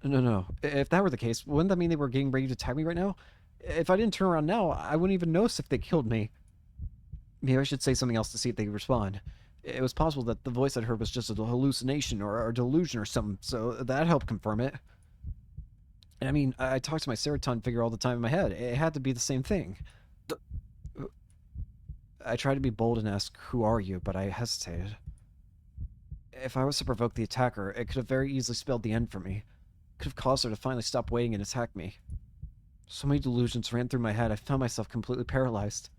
Speaker 1: No. If that were the case, wouldn't that mean they were getting ready to attack me right now? If I didn't turn around now, I wouldn't even notice if they killed me. Maybe I should say something else to see if they respond. It was possible that the voice I'd heard was just a hallucination or a delusion or something, so that helped confirm it. And I mean, I talk to my serotonin figure all the time in my head. It had to be the same thing. I tried to be bold and ask, "Who are you?" but I hesitated. If I was to provoke the attacker, it could have very easily spelled the end for me. Could have caused her to finally stop waiting and attack me. So many delusions ran through my head, I found myself completely paralyzed.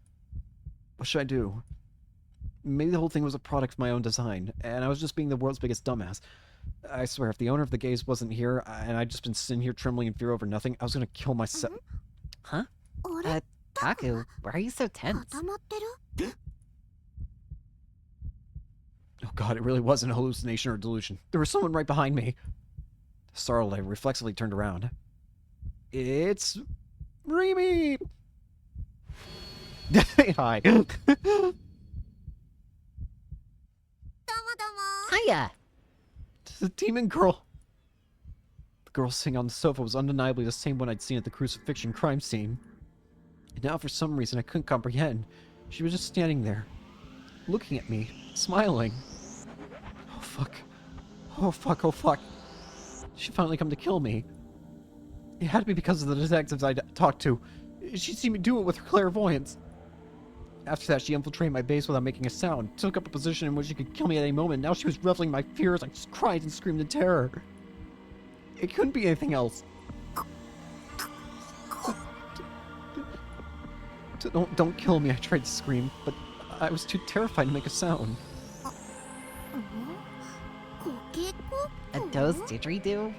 Speaker 1: What should I do? Maybe the whole thing was a product of my own design, and I was just being the world's biggest dumbass. I swear, if the owner of the gaze wasn't here, and I'd just been sitting here trembling in fear over nothing, I was gonna kill myself.
Speaker 2: Huh? Taku, why are you so tense?
Speaker 1: Oh god, it really wasn't a hallucination or a delusion. There was someone right behind me. Startled, I reflexively turned around. It's... Remy! Hi.
Speaker 2: Hiya!
Speaker 1: The demon girl. The girl sitting on the sofa was undeniably the same one I'd seen at the crucifixion crime scene. And now, for some reason I couldn't comprehend, she was just standing there, looking at me, smiling. Oh fuck. Oh fuck, oh fuck. She'd finally come to kill me. It had to be because of the detectives I'd talked to. She'd seen me do it with her clairvoyance. After that, she infiltrated my base without making a sound, took up a position in which she could kill me at any moment. Now she was reveling my fears. I just cried and screamed in terror. It couldn't be anything else. Don't kill me, I tried to scream, but I was too terrified to make a sound.
Speaker 2: A doe's didgeridoo?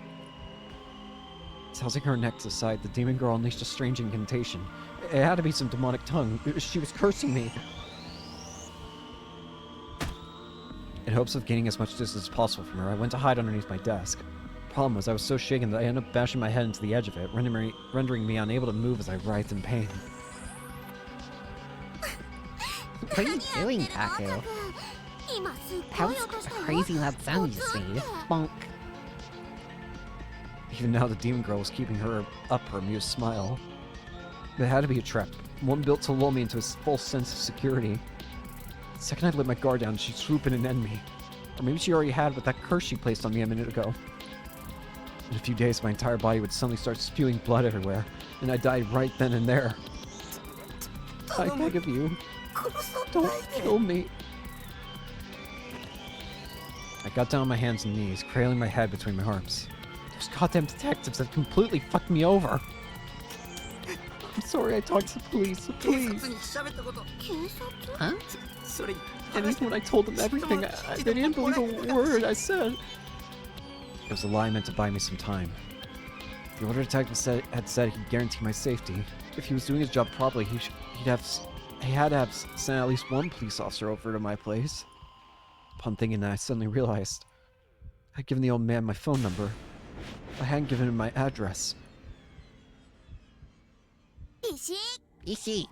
Speaker 1: Tossing her neck to the side, the demon girl unleashed a strange incantation. It had to be some demonic tongue. She was cursing me. In hopes of gaining as much distance as possible from her, I went to hide underneath my desk. Problem was, I was so shaken that I ended up bashing my head into the edge of it, rendering me unable to move as I writhed in pain.
Speaker 2: What are you doing, Taku? That was a crazy loud sound you just made. Bonk.
Speaker 1: Even now, the demon girl was keeping her amused smile. It had to be a trap, one built to lull me into a false sense of security. The second I let my guard down, she'd swoop in and end me. Or maybe she already had with that curse she placed on me a minute ago. In a few days, my entire body would suddenly start spewing blood everywhere, and I died right then and there. I beg of you, don't kill me. I got down on my hands and knees, cradling my head between my arms. Those goddamn detectives have completely fucked me over. I'm sorry I talked to the police, please.
Speaker 2: Huh?
Speaker 1: And even when I told them everything, they didn't believe a word I said. It was a lie meant to buy me some time. The older detective had said he'd guarantee my safety. If he was doing his job properly, he had to have sent at least one police officer over to my place. Upon thinking that, I suddenly realized I'd given the old man my phone number. I hadn't given him my address.
Speaker 2: Ishi.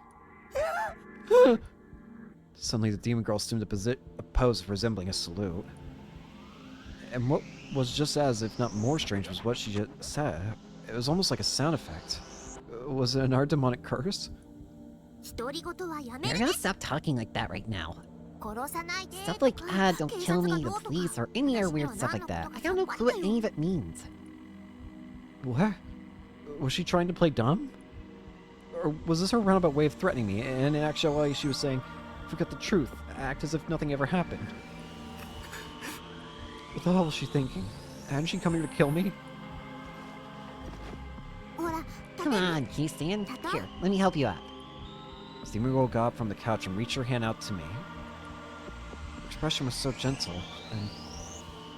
Speaker 1: Suddenly, the demon girl assumed a pose resembling a salute. And what was just as, if not more strange, was what she just said. It was almost like a sound effect. Was it our demonic curse?
Speaker 2: You're gonna stop talking like that right now. Stuff like, don't kill me, the police, or any other weird stuff like that. I got no clue what any of it means.
Speaker 1: What? Was she trying to play dumb? Or was this her roundabout way of threatening me, and in actuality she was saying, forget the truth, act as if nothing ever happened? What the hell was she thinking? Hadn't she come here to kill me?
Speaker 2: Come on, can you stand? Here, let me help you out.
Speaker 1: The demon girl got up from the couch and reached her hand out to me. Her expression was so gentle, and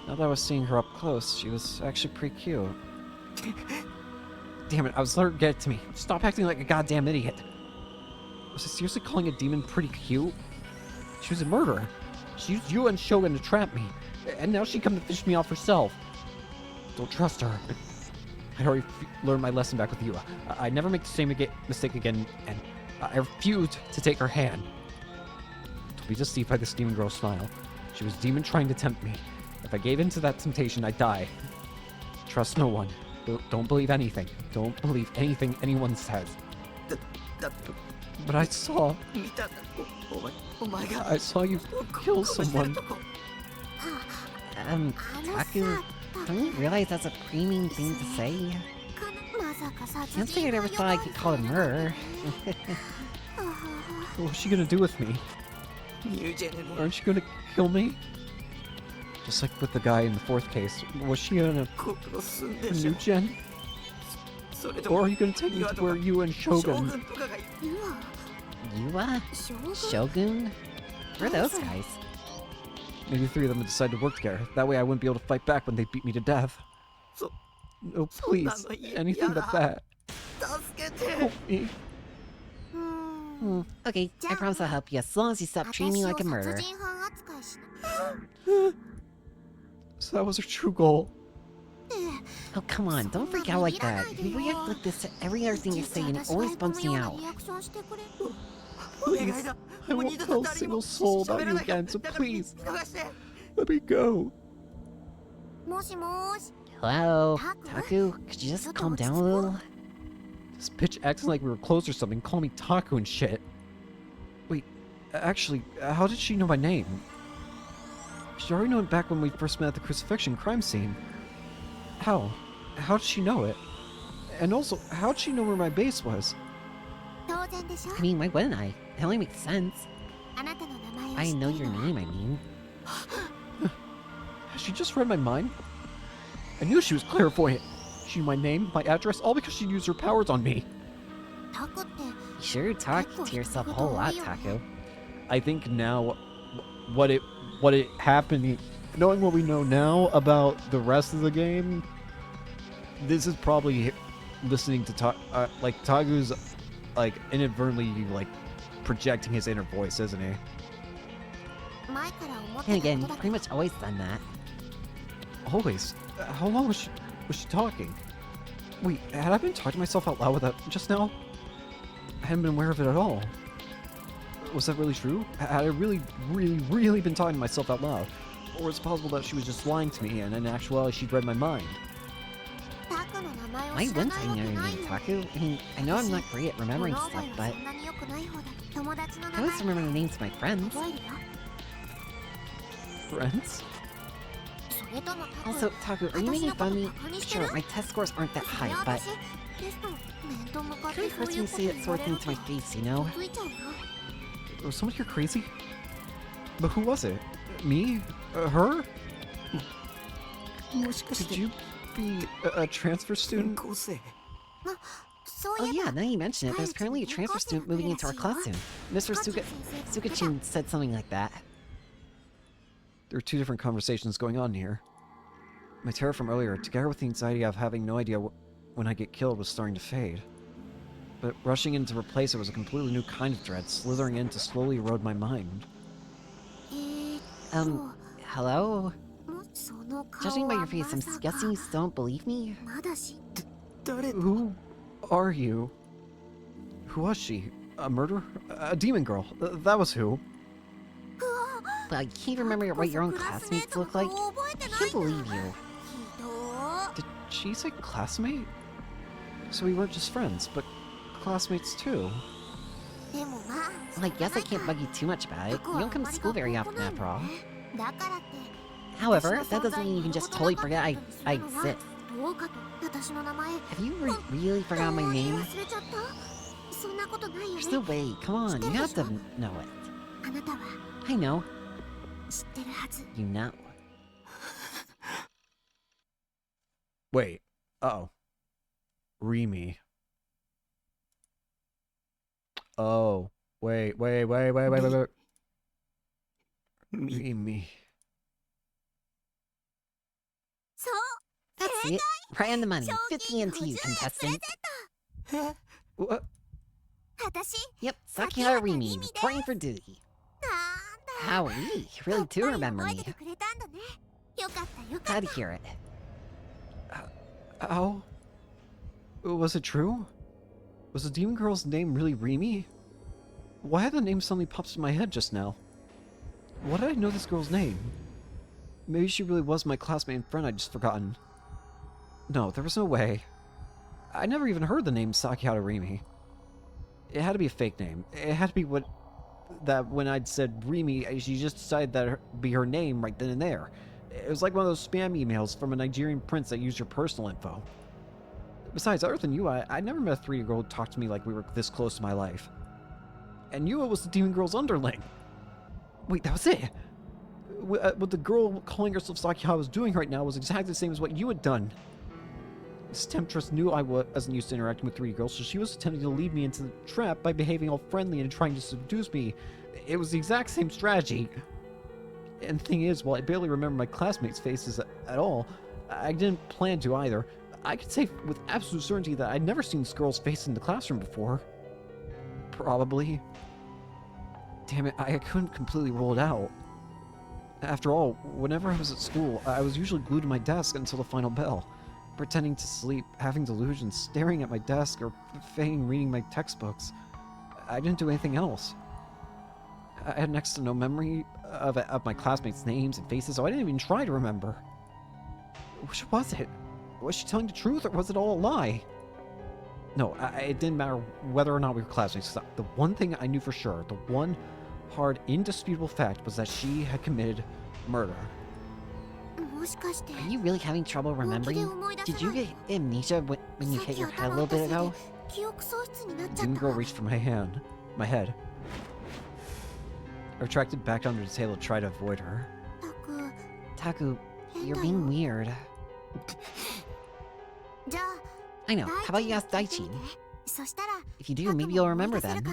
Speaker 1: now that I was seeing her up close, she was actually pretty cute. Damn it, I was letting her get it to me. Stop acting like a goddamn idiot. Was I seriously calling a demon pretty cute? She was a murderer. She used you and Shogun to trap me, and now she come to fish me off herself. Don't trust her. I already learned my lesson back with you. I never make the same mistake again, and I refused to take her hand. Don't be deceived by this demon girl's smile. She was demon trying to tempt me. If I gave in to that temptation, I'd die. Trust no one. Don't believe anything. Don't believe anything anyone says. But I saw... I saw you kill someone.
Speaker 2: Taku, don't you realize that's a pretty mean thing to say? Can't say I never thought I could call it murder.
Speaker 1: What's she gonna do with me? Aren't you gonna kill me? Just like with the guy in the fourth case. Was she in a
Speaker 3: 心すんでし
Speaker 1: new
Speaker 3: ょ
Speaker 1: gen?
Speaker 3: それと
Speaker 1: Or
Speaker 3: も
Speaker 1: are you gonna take me to where you and
Speaker 3: 将
Speaker 1: Shogun...
Speaker 3: 軍とかがい
Speaker 2: Yuwa? Shogun? Who are those guys?
Speaker 1: Maybe 3 of them would decide to work together. That way I wouldn't be able to fight back when they beat me to death.
Speaker 3: そ
Speaker 1: No, please. Anything but that.
Speaker 3: 助けて
Speaker 1: Help me.
Speaker 2: Okay, I promise I'll help you as long as you stop treating me like a murderer.
Speaker 1: So that was her true goal.
Speaker 2: Oh, come on, don't freak out like that. You react like this to every other thing you say and it always bumps me out.
Speaker 3: お願いだ
Speaker 1: I
Speaker 3: もう
Speaker 1: won't
Speaker 3: 二度
Speaker 1: tell
Speaker 3: と
Speaker 1: a
Speaker 3: 誰にも
Speaker 1: single soul
Speaker 3: 喋
Speaker 1: about
Speaker 3: ら
Speaker 1: you
Speaker 3: ないから
Speaker 1: again, so
Speaker 3: だから
Speaker 1: please,
Speaker 3: 見逃して
Speaker 1: let me go.
Speaker 2: Hello? Taku, could you just calm down a little?
Speaker 1: This bitch acting like we were close or something, calling me Taku and shit. Wait, actually, how did she know my name? She already knew it back when we first met at the crucifixion crime scene. How? How did she know it? And also, how did she know where my base was?
Speaker 2: I mean, why wouldn't I? It only makes sense. I know your name, I mean.
Speaker 1: Has she just read my mind? I knew she was clairvoyant. She knew my name, my address, all because she used her powers on me.
Speaker 2: You sure talk to yourself a whole lot, Taku.
Speaker 1: I think now, what it happened, knowing what we know now about the rest of the game, this is probably listening to Tagu's like inadvertently like projecting his inner voice, isn't he?
Speaker 2: And again, you've pretty much always done that.
Speaker 1: Always. How long was she talking? Wait, had I been talking to myself out loud with that just now? I hadn't been aware of it at all. Was that really true? Had I really been talking to myself out loud? Or is it possible that she was just lying to me and in actuality she'd read my mind?
Speaker 2: Why wouldn't I know your name, Taku? I mean, I know I'm not great at remembering stuff, but I always remember the names of my friends.
Speaker 1: Friends?
Speaker 2: Also, Taku, are you making fun of me? Sure, my test scores aren't that high, but it kind of hurts when you say that sort of thing to my face, you know?
Speaker 1: Was someone here crazy? But who was it? Me? Her? Could you be a transfer student?
Speaker 3: 高生
Speaker 2: Oh yeah, now you mention it, there's apparently a transfer student moving into our class soon. Mr. Sukachin said something like that.
Speaker 1: There are 2 different conversations going on here. My terror from earlier, together with the anxiety of having no idea when I get killed, was starting to fade. But rushing in to replace it was a completely new kind of dread, slithering in to slowly erode my mind.
Speaker 2: Hello? Judging by your face, I'm guessing you still don't believe me?
Speaker 3: 誰
Speaker 1: Who are you? Who was she? A murderer? A demon girl? That was who.
Speaker 2: But you can't remember what your own classmates look like? I can't believe you.
Speaker 1: Did she say classmate? So we weren't just friends, but classmates too.
Speaker 2: Well, I guess I can't bug you too much about it. You don't come to school very often after all. However, that doesn't mean you can just totally forget I exist. Have you really forgotten my name? There's no way. Come on, you have to know it. I know. You know.
Speaker 1: Wait. Uh-oh. Remy. Oh. Wait. Remy.
Speaker 2: That's it. Right on the money. 50 into you, contestant.
Speaker 1: What?
Speaker 2: Yep, Sakihara Remy, reporting for duty. Howie, you really do remember me. Glad to hear it.
Speaker 1: How? Was it true? Was the demon girl's name really Remy? Why had the name suddenly popped in my head just now? Why did I know this girl's name? Maybe she really was my classmate and friend I'd just forgotten. No, there was no way. I never even heard the name Sakihara Remy. It had to be a fake name. It had to be that when I'd said Remy, she just decided that be her name right then and there. It was like one of those spam emails from a Nigerian prince that used your personal info. Besides, other than you, I never met a 3-year girl who talked to me like we were this close to my life. And Yua was the demon girl's underling. Wait, that was it? What the girl calling herself Sakiha was doing right now was exactly the same as what you had done. This temptress knew I wasn't used to interacting with 3D girls, so she was attempting to lead me into the trap by behaving all friendly and trying to seduce me. It was the exact same strategy. And the thing is, while I barely remember my classmates' faces at all, I didn't plan to either. I could say with absolute certainty that I'd never seen this girl's face in the classroom before. Probably. Damn it, I couldn't completely rule it out. After all, whenever I was at school, I was usually glued to my desk until the final bell, pretending to sleep, having delusions, staring at my desk, or feigning reading my textbooks. I didn't do anything else. I had next to no memory of my classmates' names and faces, so I didn't even try to remember. Which was it? Was she telling the truth, or was it all a lie? No, it didn't matter whether or not we were classmates. The one thing I knew for sure, the one hard, indisputable fact, was that she had committed murder.
Speaker 2: Are you really having trouble remembering? Did you get amnesia when you hit your head a little bit ago?
Speaker 1: The demon girl reached for my head. I retracted back under the table to try to avoid her.
Speaker 2: Taku, you're being weird. I know, how about you ask Daichi? If you do, maybe you'll remember then.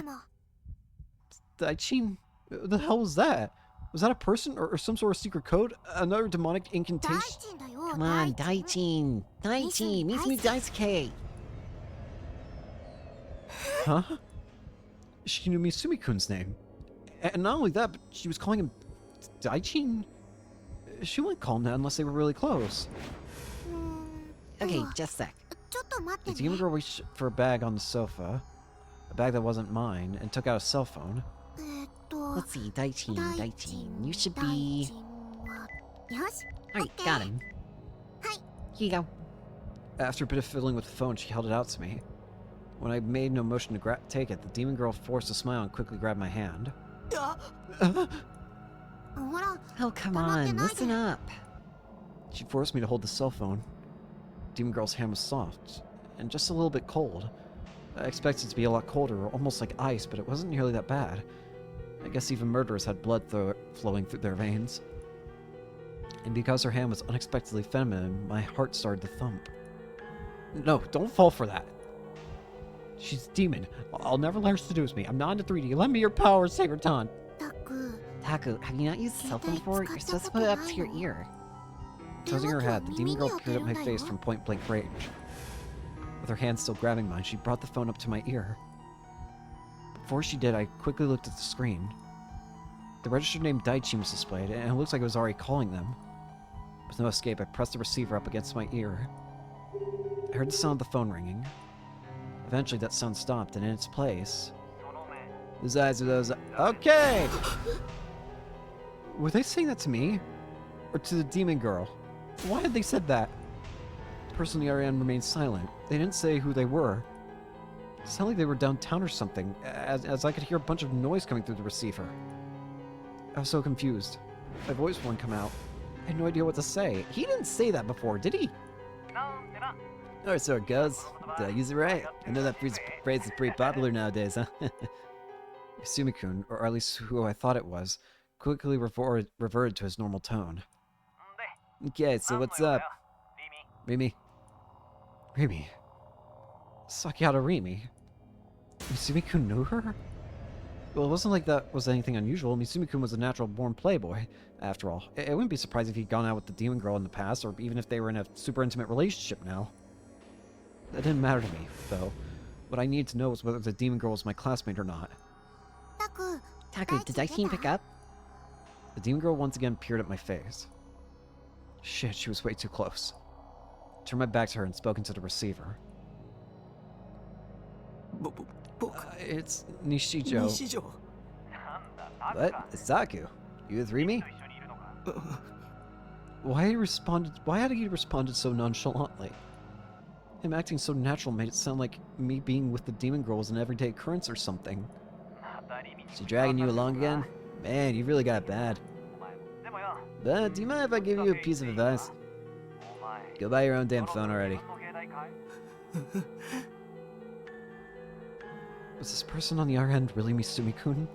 Speaker 1: Daichi? What the hell was that? Was that a person or some sort of secret code? Another demonic incantation?
Speaker 2: Come on, Daichi! Daichi! Misumi Daisuke!
Speaker 1: Huh? She knew Misumi-kun's name. And not only that, but she was calling him Daichi? She wouldn't call him that unless they were really close.
Speaker 2: Okay, just a sec.
Speaker 1: The demon girl reached for a bag on the sofa, a bag that wasn't mine, and took out a cell phone.
Speaker 2: Let's see, Daichi, you should be... Alright, got him. Here you go.
Speaker 1: After a bit of fiddling with the phone, she held it out to me. When I made no motion to take it, the demon girl forced a smile and quickly grabbed my hand.
Speaker 2: Oh, come on, listen up.
Speaker 1: She forced me to hold the cell phone. Demon girl's hand was soft, and just a little bit cold. I expected it to be a lot colder, almost like ice, but it wasn't nearly that bad. I guess even murderers had blood flowing through their veins. And because her hand was unexpectedly feminine, my heart started to thump. No, don't fall for that. She's a demon. I'll never let her seduce me. I'm not into 3D. Lend me your power, Saberton.
Speaker 2: Taku, have you not used cell phone before? You're supposed to put it up to your ear.
Speaker 1: Tossing her head, the demon girl peered at my face from point-blank range. With her hand still grabbing mine, she brought the phone up to my ear. Before she did, I quickly looked at the screen. The registered name Daichi was displayed, and it looks like it was already calling them. With no escape, I pressed the receiver up against my ear. I heard the sound of the phone ringing. Eventually, that sound stopped, and in its place... Those eyes are those... Okay! Were they saying that to me? Or to the demon girl? Why had they said that? The person on the other end remained silent. They didn't say who they were. It sounded like they were downtown or something, as I could hear a bunch of noise coming through the receiver. I was so confused. My voice wouldn't come out. I had no idea what to say. He didn't say that before, did he? Alright, so it goes. Did I use it right? I know that phrase is pretty popular nowadays, huh? Sumikun, or at least who I thought it was, quickly reverted to his normal tone. Okay, so what's up? Rimi? Sakihara Rimi? Misumi-kun knew her? Well, it wasn't like that was anything unusual. Misumi-kun was a natural-born playboy, after all. It wouldn't be surprised if he'd gone out with the demon girl in the past, or even if they were in a super intimate relationship now. That didn't matter to me, though. What I needed to know was whether the demon girl was my classmate or not.
Speaker 2: Taku, did Daichi pick up?
Speaker 1: The demon girl once again peered at my face. Shit, she was way too close. I turned my back to her and spoke into the receiver. It's Nishijo. What? It's Taku. You with Rimi? Why had he responded so nonchalantly? Him acting so natural made it sound like me being with the demon girl was an everyday occurrence or something. Is she dragging you along again? Man, you really got it bad. But do you mind if I give you a piece of advice? Go buy your own damn phone already. Was this person on the other end really Misumi-kun?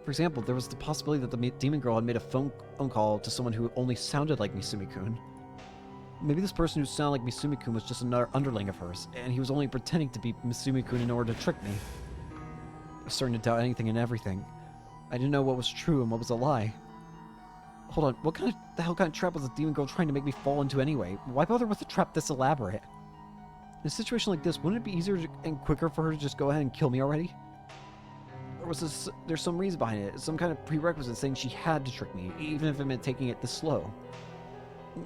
Speaker 1: For example, there was the possibility that the demon girl had made a phone call to someone who only sounded like Misumi-kun. Maybe this person who sounded like Misumi-kun was just another underling of hers, and he was only pretending to be Misumi-kun in order to trick me. I was starting to doubt anything and everything. I didn't know what was true and what was a lie. Hold on, what the hell kind of trap was the demon girl trying to make me fall into anyway? Why bother with a trap this elaborate? In a situation like this, wouldn't it be easier and quicker for her to just go ahead and kill me already? Or was there's some reason behind it? Some kind of prerequisite saying she had to trick me, even if it meant taking it this slow?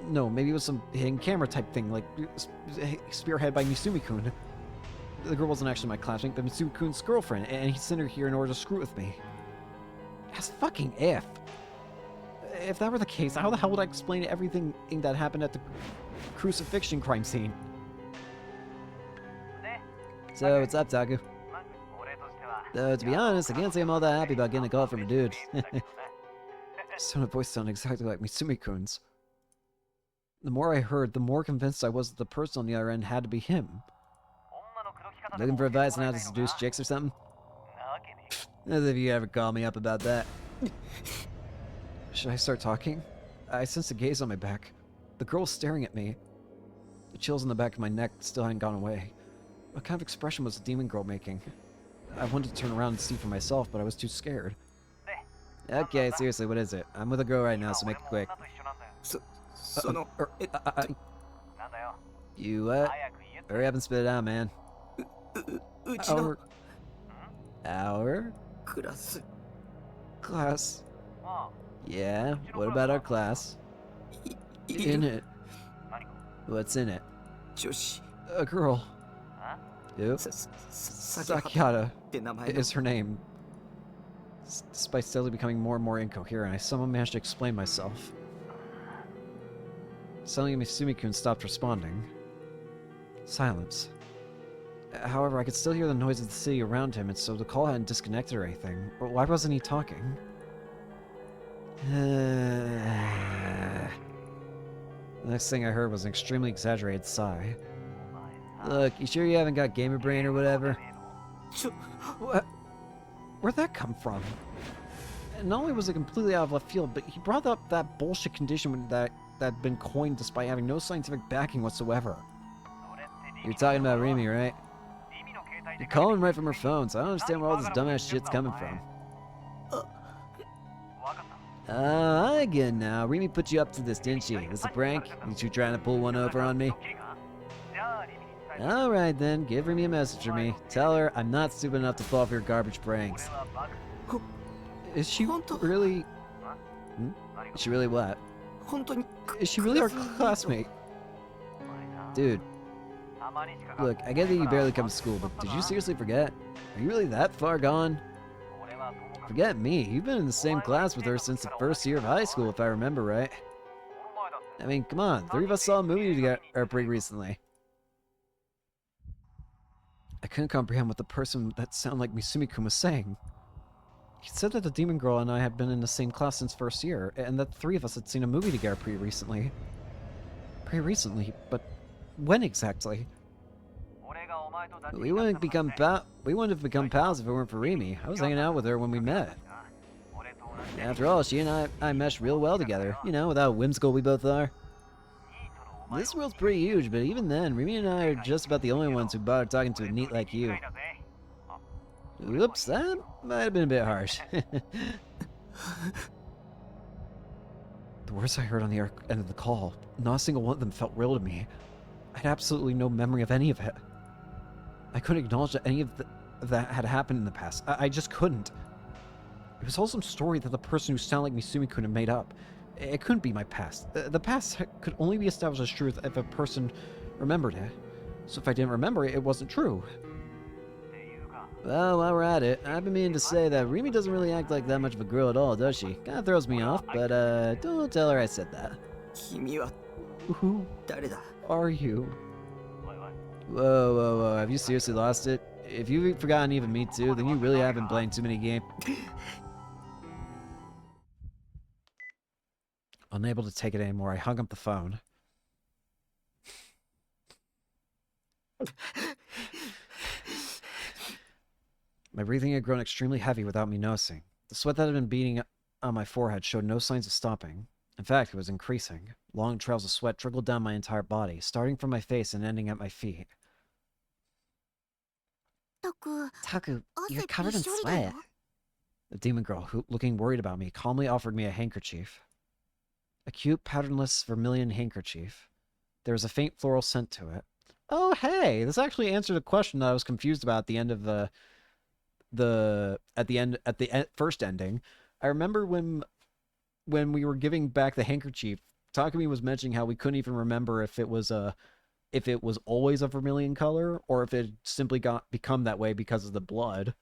Speaker 1: No, maybe it was some hidden camera type thing, like spearhead by Misumi-kun. The girl wasn't actually my classmate, but Misumi-kun's girlfriend, and he sent her here in order to screw with me. As fucking if. If that were the case, how the hell would I explain everything that happened at the crucifixion crime scene? So, what's up, Taku? Though, to be honest, I can't say I'm all that happy about getting a call from a dude. His tone of voice sounded exactly like Misumi-kun's. The more I heard, the more convinced I was that the person on the other end had to be him. Looking for advice on how to seduce chicks or something? As if you ever called me up about that. Should I start talking? I sensed a gaze on my back. The girl was staring at me. The chills on the back of my neck still hadn't gone away. What kind of expression was the demon girl making? I wanted to turn around and see for myself, but I was too scared. Okay, seriously, what is it? I'm with a girl right now, so make it quick. You what? Hurry up and spit it out, man. Our class. Yeah, what about our class? In it. What's in it? A girl. Who? Sakihata is her name. Despite steadily becoming more and more incoherent, I somehow managed to explain myself. Suddenly, Misumi-kun stopped responding. Silence. However, I could still hear the noise of the city around him, and so the call hadn't disconnected or anything. Why wasn't he talking? The next thing I heard was an extremely exaggerated sigh. Look, you sure you haven't got gamer brain or whatever? What? Where'd that come from? And not only was it completely out of left field, but he brought up that bullshit condition that had been coined despite having no scientific backing whatsoever. You're talking about Rimi, right? You're calling right from her phone, so I don't understand where all this dumbass shit's coming from. I get it now. Rimi put you up to this, didn't she? It's a prank? Is you trying to pull one over on me? Alright then, give Rimi a message for me. Tell her I'm not stupid enough to fall for your garbage pranks. Is she really... Is she really what? Is she really our classmate? Dude. Look, I get that you barely come to school, but did you seriously forget? Are you really that far gone? Forget me, you've been in the same class with her since the first year of high school, if I remember right. I mean, come on, 3 of us saw a movie together pretty recently. I couldn't comprehend what the person that sounded like Misumi-kun was saying. He said that the demon girl and I had been in the same class since first year, and that 3 of us had seen a movie together pretty recently. Pretty recently? But when exactly? We wouldn't have become pals if it weren't for Rimi. I was hanging out with her when we met. After all, she and I meshed real well together. You know, with how whimsical we both are. This world's pretty huge, but even then, Rimi and I are just about the only ones who bother talking to a neat like you. Whoops, that might have been a bit harsh. The words I heard on the end of the call, not a single one of them felt real to me. I had absolutely no memory of any of it. I couldn't acknowledge that any of that had happened in the past. I just couldn't. It was all some story that the person who sounded like Misumi-kun had made up. It couldn't be my past. The past could only be established as truth if a person remembered it. So if I didn't remember it, it wasn't true. Well, while we're at it, I've been meaning to say that Rimi doesn't really act like that much of a girl at all, does she? Kinda throws me off, but don't tell her I said that. Who are you? Whoa, have you seriously lost it? If you've forgotten even me too, then you really have been playing too many games. Unable to take it anymore, I hung up the phone. My breathing had grown extremely heavy without me noticing. The sweat that had been beating on my forehead showed no signs of stopping. In fact, it was increasing. Long trails of sweat trickled down my entire body, starting from my face and ending at my feet.
Speaker 2: Taku, you're covered in sweat.
Speaker 1: The demon girl, who, looking worried about me, calmly offered me a handkerchief. A cute, patternless vermilion handkerchief. There was a faint floral scent to it. Oh, hey! This actually answered a question that I was confused about at the end of the first ending. I remember when we were giving back the handkerchief, Takumi was mentioning how we couldn't even remember if it was always a vermilion color or if it simply become that way because of the blood.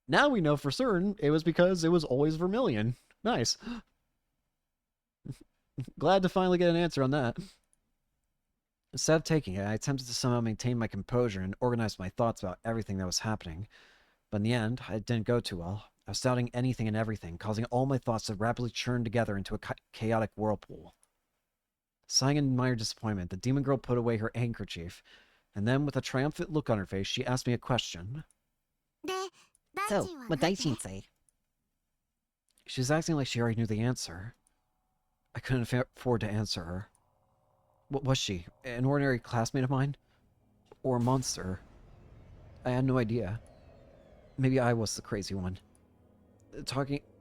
Speaker 1: Now we know for certain it was because it was always vermilion. Nice. Glad to finally get an answer on that. Instead of taking it, I attempted to somehow maintain my composure and organize my thoughts about everything that was happening. But in the end, it didn't go too well. I was doubting anything and everything, causing all my thoughts to rapidly churn together into a chaotic whirlpool. Sighing in minor disappointment, the demon girl put away her handkerchief, and then, with a triumphant look on her face, she asked me a question.
Speaker 2: So, what Daichin say?
Speaker 1: She was acting like she already knew the answer. I couldn't afford to answer her. What was she? An ordinary classmate of mine? Or a monster? I had no idea. Maybe I was the crazy one.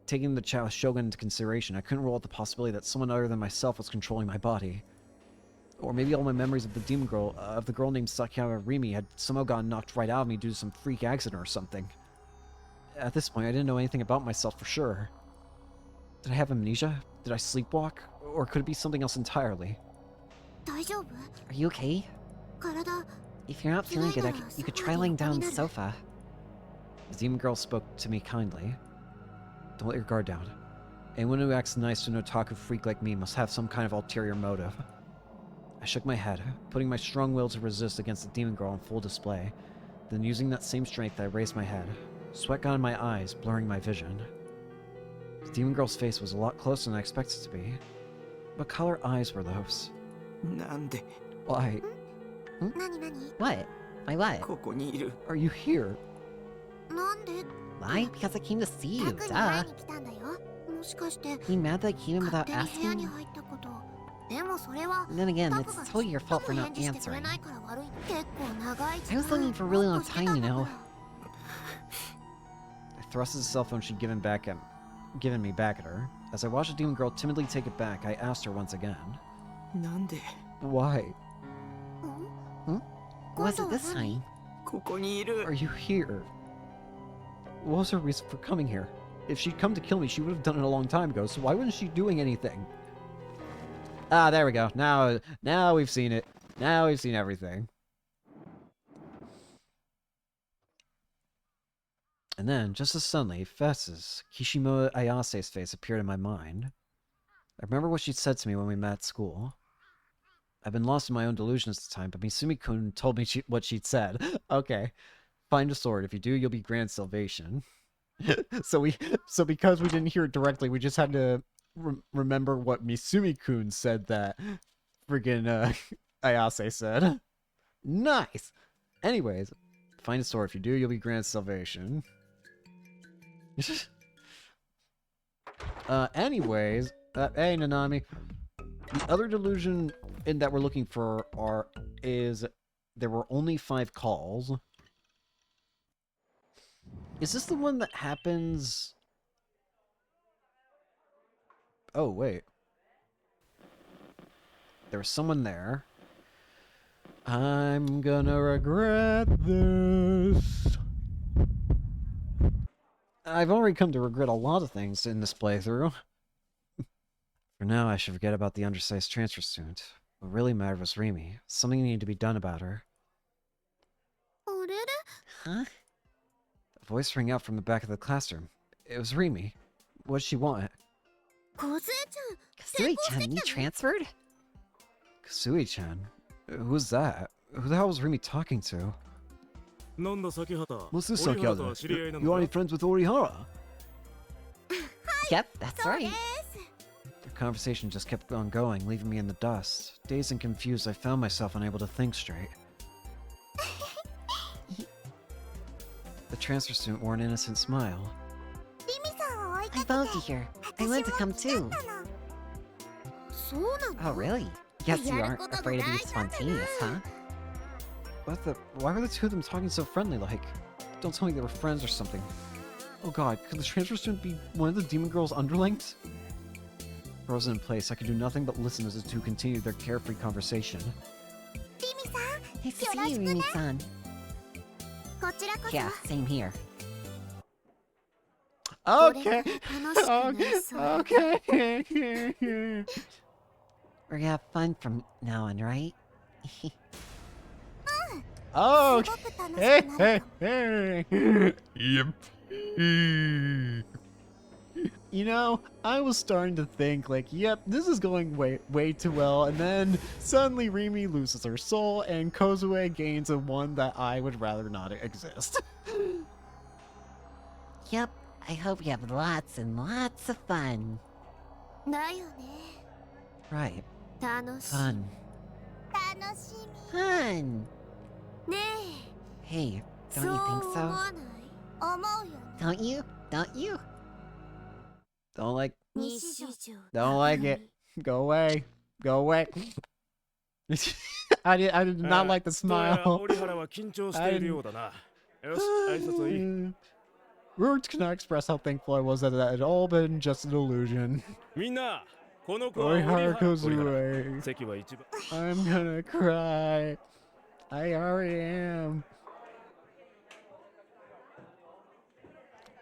Speaker 1: Taking the Chalice Shogun into consideration, I couldn't rule out the possibility that someone other than myself was controlling my body. Or maybe all my memories of the demon girl, of the girl named Sakiyama Rimi, had somehow gotten knocked right out of me due to some freak accident or something. At this point, I didn't know anything about myself for sure. Did I have amnesia? Did I sleepwalk? Or could it be something else entirely?
Speaker 2: Are you okay? If you're not feeling good, you could try lying down on the sofa.
Speaker 1: The demon girl spoke to me kindly. Don't let your guard down. Anyone who acts nice to an otaku freak like me must have some kind of ulterior motive. I shook my head, putting my strong will to resist against the demon girl on full display. Then using that same strength, I raised my head. Sweat got in my eyes, blurring my vision. The demon girl's face was a lot closer than I expected it to be. What color eyes were those? Why?
Speaker 2: What? Why what?
Speaker 1: Are you here?
Speaker 2: Why? Because I came to see you, duh. You mad that I came in without asking? And then again, it's totally your fault for not answering. I was looking for a really long time, you know.
Speaker 1: I thrust the cell phone she'd given me back at her. As I watched the demon girl timidly take it back, I asked her once again. Why?
Speaker 2: What was it this time?
Speaker 1: Are you here? What was her reason for coming here? If she'd come to kill me, she would have done it a long time ago, so why wasn't she doing anything? Ah, there we go. Now we've seen it. Now we've seen everything. And then, just as suddenly, Fess's, Kishimo Ayase's face appeared in my mind. I remember what she'd said to me when we met at school. I've been lost in my own delusions at the time, but Misumi-kun told me what she'd said. Okay. Find a sword. If you do, you'll be granted salvation. So because we didn't hear it directly, we just had to remember what Misumi-kun said that friggin' Ayase said. Nice! Anyways, find a sword. If you do, you'll be granted salvation. Anyways, hey Nanami. The other delusion that we're looking for is there were only 5 calls. Is this the one that happens? Oh, wait. There was someone there. I'm gonna regret this. I've already come to regret a lot of things in this playthrough. For now, I should forget about the undersized transfer student. What really mattered was Rimi. Something needed to be done about her.
Speaker 2: Huh?
Speaker 1: A voice rang out from the back of the classroom. It was Rimi. What did she want?
Speaker 2: Kasui-chan, you transferred?
Speaker 1: Kasui-chan? Who's that? Who the hell was Rimi talking to? What's this, Sakihata? You are any friends with Orihara?
Speaker 2: Yep, that's right.
Speaker 1: The conversation just kept on going, leaving me in the dust. Dazed and confused, I found myself unable to think straight. The transfer student wore an innocent smile.
Speaker 2: found you here. I wanted to come too. Oh, really? Yes, you aren't afraid of being spontaneous, huh?
Speaker 1: Why were the two of them talking so friendly like? Don't tell me they were friends or something. Oh god, could the transfer student be one of the demon girl's underlings? Frozen in place, I could do nothing but listen as the two continued their carefree conversation.
Speaker 2: Nice to see you, Rimi-san. Yeah, same here.
Speaker 1: Okay. Okay.
Speaker 2: We're gonna have fun from now on, right?
Speaker 1: Oh, hey. Yep. You know, I was starting to think, like, yep, this is going way too well, and then suddenly Rimi loses her soul, and Kozue gains a one that I would rather not exist.
Speaker 2: Yep, I hope we have lots and lots of fun. Right. Fun. Fun! Hey, don't you think so? Don't you? Don't you?
Speaker 1: Don't like it. Go away. Go away. I did not like the smile. Words cannot express how thankful I was that it had all been just an illusion. Orihara Kozue. I'm gonna cry. I already am.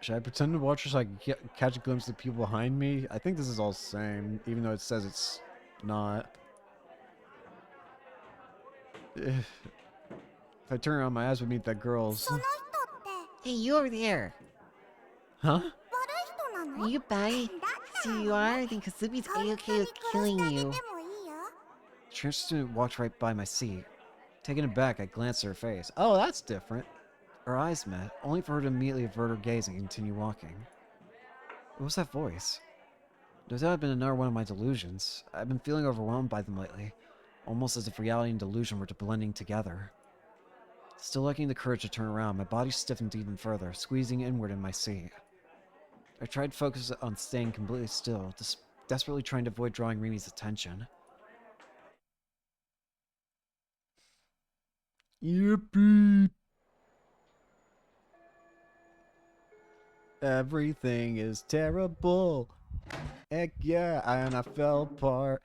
Speaker 1: Should I pretend to watch so I can catch a glimpse of the people behind me? I think this is all the same, even though it says it's not. If I turn around, my eyes would meet that girl's.
Speaker 2: Hey, you over there!
Speaker 1: Huh?
Speaker 2: Are you bad? So you are? Then Kazumi's A-okay with killing you.
Speaker 1: The transfer student walked right by my seat. Taken aback, I glanced at her face. Oh, that's different. Our eyes met, only for her to immediately avert her gaze and continue walking. What was that voice? No doubt had been another one of my delusions. I've been feeling overwhelmed by them lately, almost as if reality and delusion were blending together. Still lacking the courage to turn around, my body stiffened even further, squeezing inward in my seat. I tried to focus on staying completely still, desperately trying to avoid drawing Rimi's attention. Yippee! Everything is terrible. Heck yeah, and I fell apart.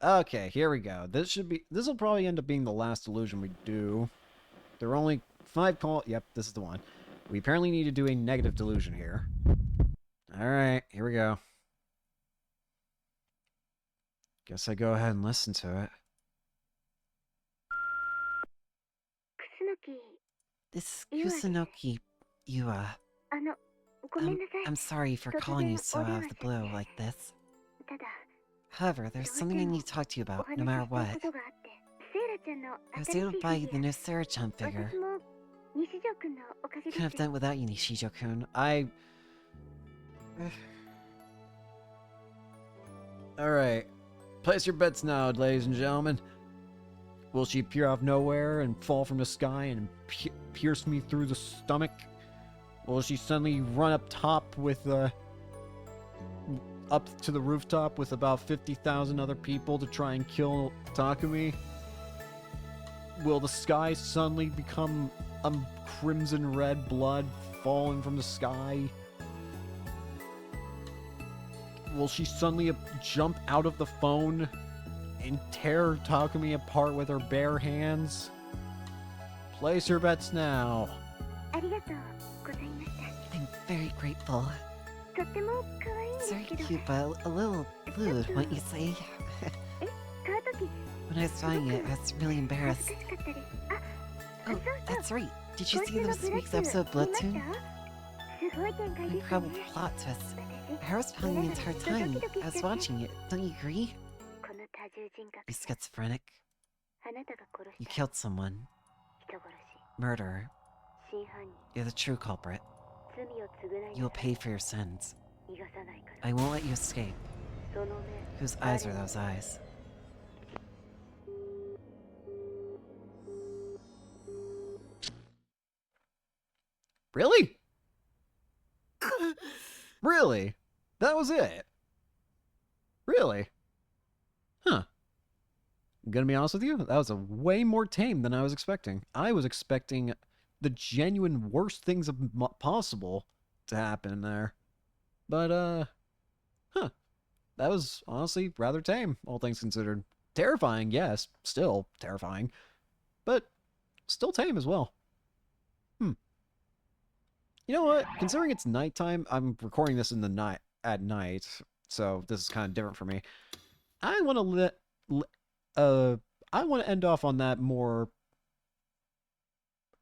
Speaker 1: Okay, here we go. This will probably end up being the last illusion we do. There are only 5 yep, this is the one. We apparently need to do a negative delusion here. Alright, here we go. Guess I go ahead and listen to it.
Speaker 2: This is Kusunoki. I'm sorry for calling you so out of the blue like this. However, there's something I need to talk to you about, no matter what. I was able to buy you the new Sarah-chan figure. Couldn't have done it without you, Nishijo-kun.
Speaker 1: Alright. Place your bets now, ladies and gentlemen. Will she appear out of nowhere and fall from the sky and pierce me through the stomach? Will she suddenly run up top with, up to the rooftop with about 50,000 other people to try and kill Takumi? Will the sky suddenly become crimson red blood falling from the sky? Will she suddenly jump out of the phone and tear Takumi apart with her bare hands? Place your bets now.
Speaker 2: I'm very grateful. It's very cute, but a little lewd, wouldn't you say? When I was buying it, I was really embarrassed. Oh, that's right. Did you see this week's episode of Bloodtoon? Incredible plot twist. I was fine the entire time I was watching it. Don't you agree? You schizophrenic. You killed someone. Murderer. You're the true culprit. You will pay for your sins. I won't let you escape. Whose eyes are those eyes?
Speaker 1: Really? Really? That was it? Really? Huh. I'm gonna be honest with you, that was a way more tame than I was expecting. I was expecting the genuine worst things possible to happen there. But, huh. That was honestly rather tame, all things considered. Terrifying, yes, still terrifying. But still tame as well. You know what? Considering it's nighttime, I'm recording this in the night at night, so this is kind of different for me. I want to end off on that more.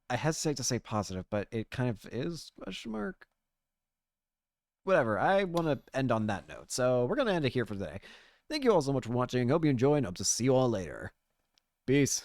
Speaker 1: I hesitate to say positive, but it kind of is, question mark. Whatever, I want to end on that note, so we're going to end it here for today. Thank you all so much for watching, hope you enjoyed, and hope to see you all later. Peace.